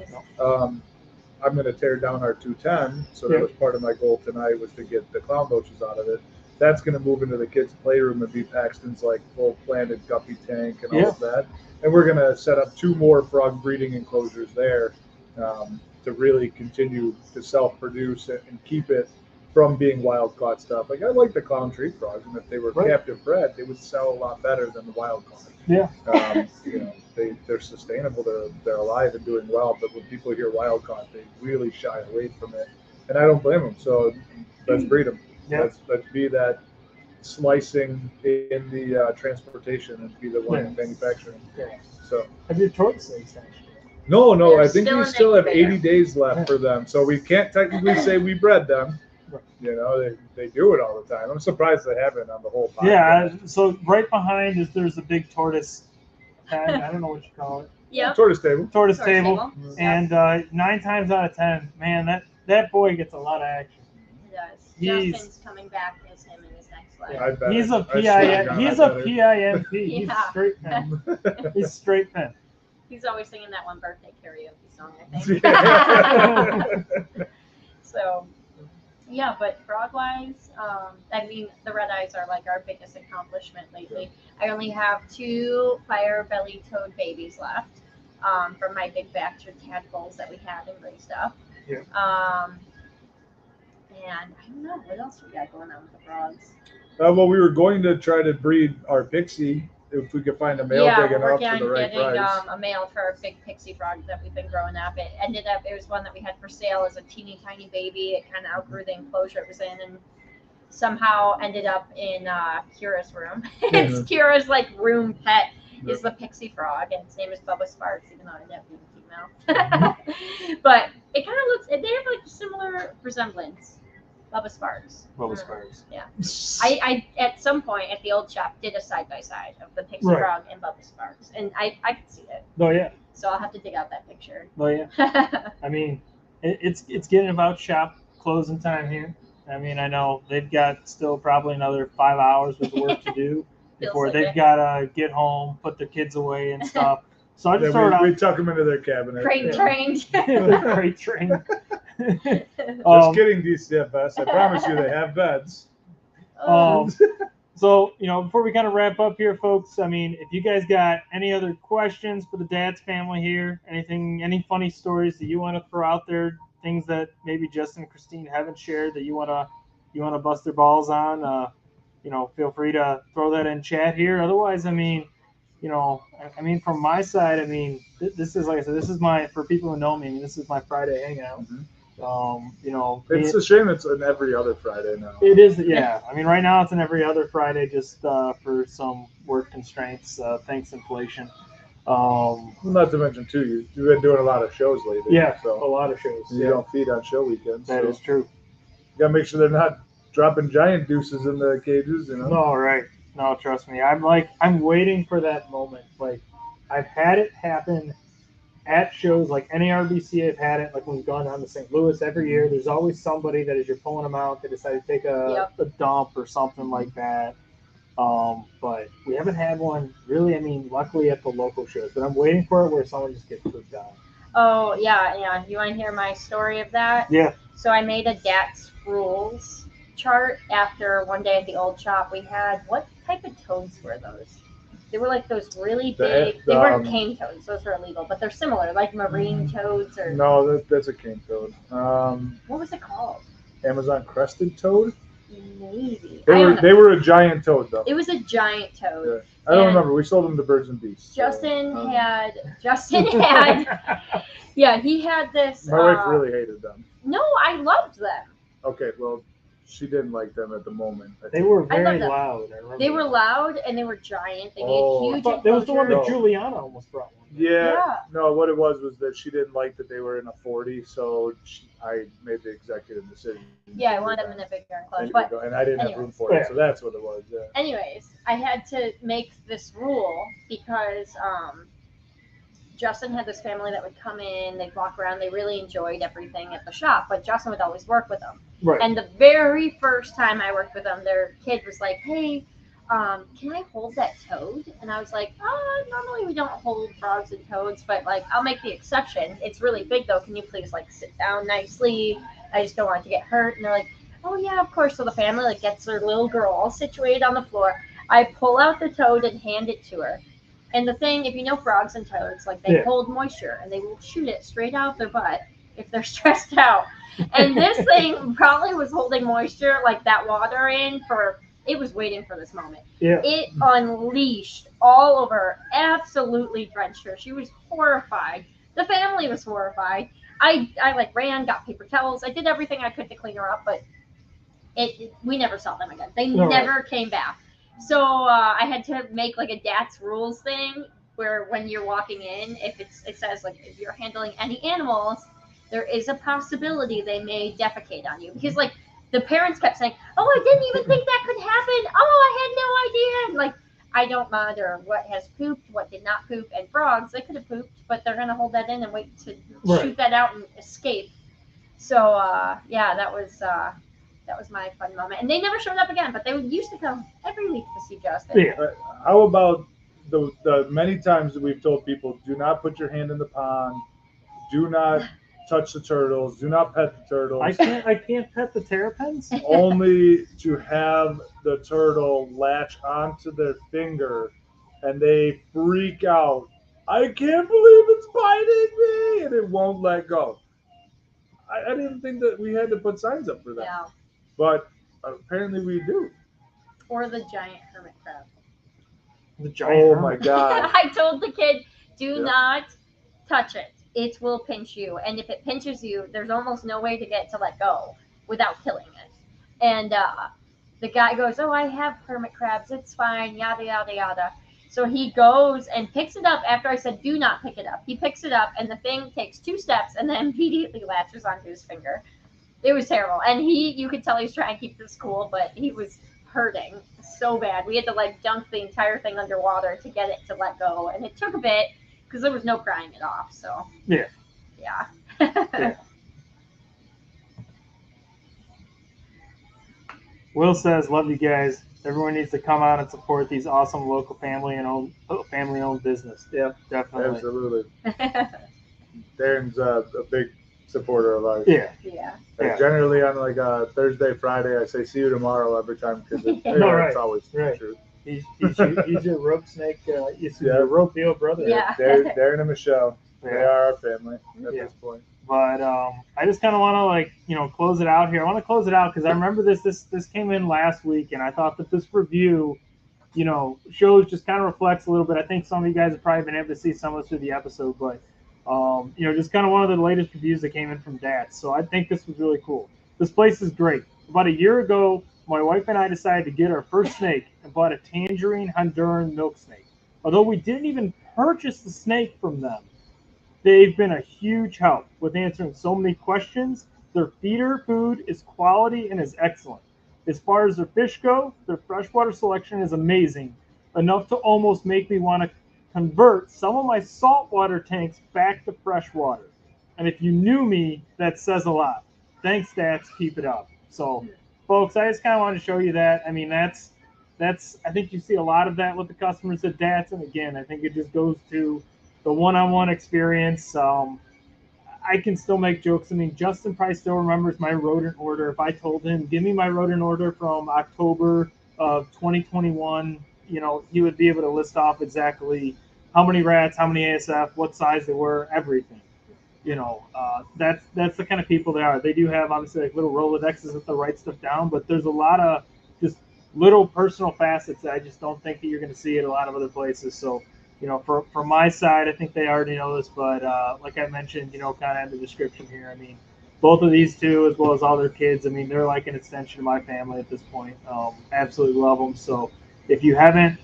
I'm going to tear down our 210. So that was part of my goal tonight was to get the clown loaches out of it. That's going to move into the kids' playroom and be Paxton's like full planted guppy tank and all of that. And we're going to set up 2 more frog breeding enclosures there to really continue to self-produce it and keep it from being wild caught stuff. Like I like the clown tree frogs, and if they were captive bred, they would sell a lot better than the wild caught. Yeah. You know, they're sustainable, they're alive and doing well. But when people hear wild caught, they really shy away from it, and I don't blame them. So let's breed them. Yeah. Let's be that slicing in the transportation and be the one manufacturing. Yeah. So Have your tortoises actually? no, They're I think still we in still have incubator. 80 days left for them, so we can't technically say we bred them. Right. You know, they do it all the time. I'm surprised they haven't on the whole podcast. Yeah. So right behind is there's a big tortoise. I don't know what you call it. Yep. Tortoise table. Tortoise Tortoise table. table. And 9 times out of 10, man, that boy gets a lot of action. He does. He's- Justin's coming back as him in his next life. I bet He's it. a I swear to PIN. God, He's I a bet it. PINP. He's Yeah. straight fin. He's straight fin. He's always singing that one birthday karaoke song, I think. So, yeah, but frog-wise, I mean, the red eyes are like our biggest accomplishment lately. I only have 2 fire-belly toad babies left from my big batch of tadpoles that we had and raised up. Yeah. And I don't know, what else we got going on with the frogs? Well, we were going to try to breed our pixie if we could find a male Yeah, big we're enough working for on the right getting price. a male for our big pixie frog that we've been growing up. It ended up, it was one that we had for sale as a teeny tiny baby. It kind of outgrew the enclosure it was in and somehow ended up in Kira's room. It's Kira's like room pet is the pixie frog, and its name is Bubba Sparks, even though I ended up being female. But it kind of looks, they have like similar resemblance. Bubba Sparks. Bubba Sparks. Yeah. I at some point at the old shop did a side by side of the pixie Right. frog and Bubba Sparks, and I could see it. Oh yeah. So I'll have to dig out that picture. Oh yeah. I mean, it's getting about shop closing time here. I mean, I know they've got still probably another 5 hours with work to do before like they've it. got to get home, put their kids away and stuff. So I just Yeah, sort we tuck them into their cabinet. Crate trained. Crate train. Just kidding, DCFS. I promise you they have beds. So, before we kind of wrap up here, folks, I mean, if you guys got any other questions for the DATZ family here, any funny stories that you want to throw out there, things that maybe Justin and Christine haven't shared that you want to bust their balls on, feel free to throw that in chat here. Otherwise, I mean, you know, I mean, from my side, I mean, this is, like I said, this is my, for people who know me, I mean, this is my Friday hangout. You know, It's a shame it's an every other Friday now. it is, yeah. I mean, right now it's an every other Friday just for some work constraints, thanks inflation. Not to mention too, you've been doing a lot of shows lately. Yeah, so a lot of shows. you don't feed on show weekends. That is true. You gotta make sure they're not dropping giant deuces in the cages. You know. No, right. No, trust me. I'm waiting for that moment. Like, I've had it happen at shows like any RBC. I've had it like when we've gone down to St. Louis every year. There's always somebody that as you're pulling them out, they decide to take a dump or something like that. But we haven't had one really. I mean, luckily at the local shows, but I'm waiting for it where someone just gets pooped out. Oh yeah. You want to hear my story of that? Yeah. So I made a DATZ rules chart after one day at the old shop. We had, what type of toads were those? They were like those really big. They weren't cane toads; those were illegal, but they're similar, like marine toads or. No, that's a cane toad. What was it called? Amazon crested toad. Maybe. They were a giant toad though. It was a giant toad. Yeah. I don't remember. We sold them to Birds and Beasts. Justin had. Yeah, he had this. My wife really hated them. No, I loved them. Okay, well, she didn't like them at the moment. They were I very love them. loud. I remember. They were loud and they were giant. They Oh. made huge. That was the one that enclosures. Juliana almost brought one. Yeah. No, what it was that she didn't like that they were in a 40, so I made the executive decision. Yeah, I wanted them in a bigger There enclosure. you But go. And I didn't have room for it, so that's what it was. Yeah. anyways, I had to make this rule because Justin had this family that would come in, they'd walk around, they really enjoyed everything at the shop, but Justin would always work with them. Right. And the very first time I worked with them, their kid was like, hey, can I hold that toad? And I was like, normally we don't hold frogs and toads, but like, I'll make the exception. It's really big though. Can you please like sit down nicely? I just don't want it to get hurt. And they're like, oh yeah, of course. So the family like gets their little girl all situated on the floor. I pull out the toad and hand it to her. And the thing, if you know frogs and toads, like they hold moisture and they will shoot it straight out their butt if they're stressed out. And this thing probably was holding moisture, like that water in it was waiting for this moment. Yeah. It unleashed all over her, absolutely drenched her. She was horrified. The family was horrified. I like ran, got paper towels. I did everything I could to clean her up, but we never saw them again. They never came back. So I had to make like a DATZ rules thing where when you're walking in, if it says like if you're handling any animals, there is a possibility they may defecate on you. Because like the parents kept saying, oh, I didn't even think that could happen. Oh, I had no idea. And like, I don't monitor what has pooped, what did not poop. And frogs, they could have pooped, but they're going to hold that in and wait to shoot that out and escape. So yeah, that was my fun moment. And they never showed up again, but they used to come every week to see Justin. Yeah. How about the many times that we've told people, do not put your hand in the pond, do not touch the turtles, do not pet the turtles. I can't pet the terrapins. Only to have the turtle latch onto their finger and they freak out. I can't believe it's biting me, and it won't let go. I didn't think that we had to put signs up for that. Yeah. But apparently we do. Or the giant hermit crab. The giant. Oh my God. I told the kid, do not touch it. It will pinch you. And if it pinches you, there's almost no way to get to let go without killing it. And the guy goes, oh, I have hermit crabs. It's fine. Yada, yada, yada. So he goes and picks it up after I said, do not pick it up. He picks it up and the thing takes 2 steps and then immediately latches onto his finger. It was terrible. And you could tell he was trying to keep this cool, but he was hurting so bad. We had to like dunk the entire thing underwater to get it to let go. And it took a bit because there was no prying it off. So yeah. Will says, love you guys. Everyone needs to come out and support these awesome local family-owned business. Yeah, definitely. Absolutely. Darren's a big supporter of ours. Yeah. Generally on like a Thursday, Friday, I say see you tomorrow every time because it's always true. He's your rope snake. He's your rope deal brother. Yeah. Darren and Michelle. They are our family at this point. But I just kind of want to close it out here. I want to close it out because I remember this came in last week, and I thought that this review shows just kind of reflects a little bit. I think some of you guys have probably been able to see some of this through the episode, but just kind of one of the latest reviews that came in from DATZ. So I think this was really cool. This place is great. About a year ago, my wife and I decided to get our first snake and bought a tangerine Honduran milk snake. Although we didn't even purchase the snake from them, they've been a huge help with answering so many questions. Their feeder food is quality and is excellent. As far as their fish go, their freshwater selection is amazing, enough to almost make me want to convert some of my saltwater tanks back to freshwater. And if you knew me, that says a lot. Thanks, DATZ. Keep it up. So, folks, I just kind of wanted to show you that. I mean, that's I think you see a lot of that with the customers at DATZ. And again, I think it just goes to the one-on-one experience. I can still make jokes. I mean, Justin probably still remembers my rodent order. If I told him, give me my rodent order from October of 2021, he would be able to list off exactly how many rats, how many ASF, what size they were, everything. That's the kind of people they are. They do have obviously like little Rolodexes that they write stuff down, but there's a lot of just little personal facets that I just don't think that you're going to see at a lot of other places. So, from my side, I think they already know this, but like I mentioned, kind of in the description here, I mean, both of these two, as well as all their kids, I mean, they're like an extension of my family at this point. Absolutely love them. So if you haven't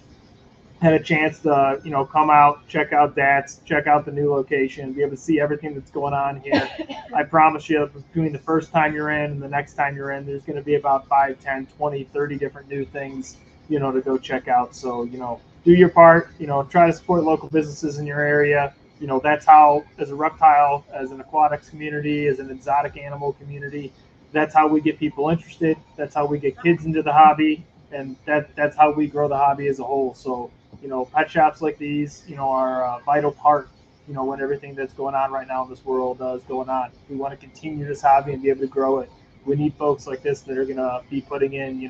had a chance to, come out, check out DATZ, check out the new location, be able to see everything that's going on here. I promise you, between the first time you're in and the next time you're in, there's going to be about 5, 10, 20, 30 different new things, to go check out. So, do your part, try to support local businesses in your area. That's how, as a reptile, as an aquatics community, as an exotic animal community, that's how we get people interested. That's how we get kids into the hobby. And that's how we grow the hobby as a whole. So, pet shops like these, are a vital part, when everything that's going on right now in this world is going on. We want to continue this hobby and be able to grow it. We need folks like this that are going to be putting in,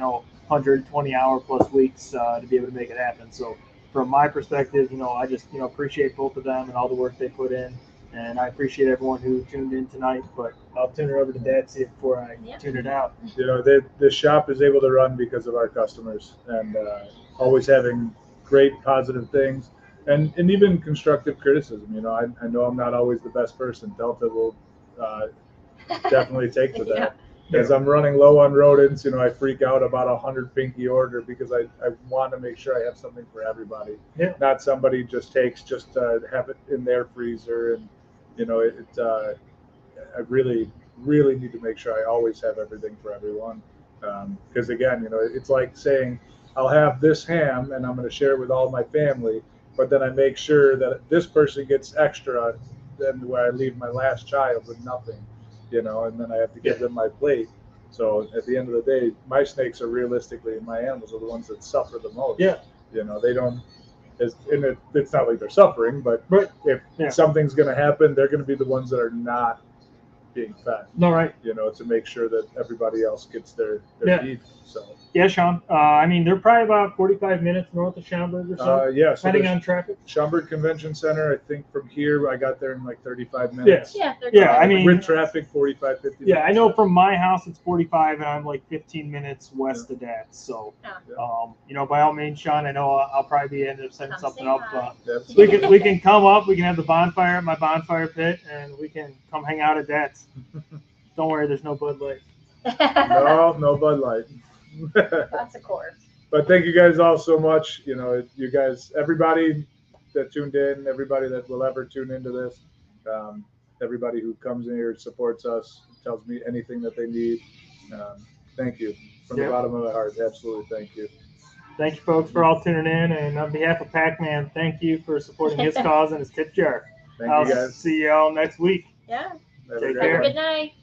120-hour plus weeks to be able to make it happen. So from my perspective, I just, appreciate both of them and all the work they put in. And I appreciate everyone who tuned in tonight, but I'll turn it over to DATZ before I tune it out. The shop is able to run because of our customers and always having great positive things and even constructive criticism. I know I'm not always the best person. Delta will definitely take to that. As I'm running low on rodents, I freak out about 100 pinky order because I want to make sure I have something for everybody. Yeah. Not somebody just takes just to have it in their freezer. And, I really, really need to make sure I always have everything for everyone. Because again, it's like saying, I'll have this ham and I'm going to share it with all my family, but then I make sure that this person gets extra than where I leave my last child with nothing. And then I have to give them my plate. So at the end of the day, my snakes are realistically, my animals are the ones that suffer the most. Yeah. They don't, it's not like they're suffering, but if something's going to happen, they're going to be the ones that are not being fed. No, right. To make sure that everybody else gets their feed. So. Yeah, Sean. They're probably about 45 minutes north of Schaumburg or so. Depending on traffic. Schaumburg Convention Center, I think from here, I got there in like 35 minutes. Yeah. With traffic, 45, 50 minutes. Yeah, I know from my house, it's 45, and I'm like 15 minutes west of that. So, by all means, Sean, I know I'll probably be ended up setting something up. We can come up. We can have the bonfire at my bonfire pit, and we can come hang out at DATZ. Don't worry, there's no Bud Light. No Bud Light. That's a course. But thank you guys all so much. You guys, everybody that tuned in, everybody that will ever tune into this, everybody who comes in here, supports us, tells me anything that they need. Thank you from the bottom of my heart. Absolutely, thank you. Thank you, folks, for all tuning in. And on behalf of Pac-Man, thank you for supporting his cause and his tip jar. Thank you, guys. See you all next week. Yeah. Take care. Good night.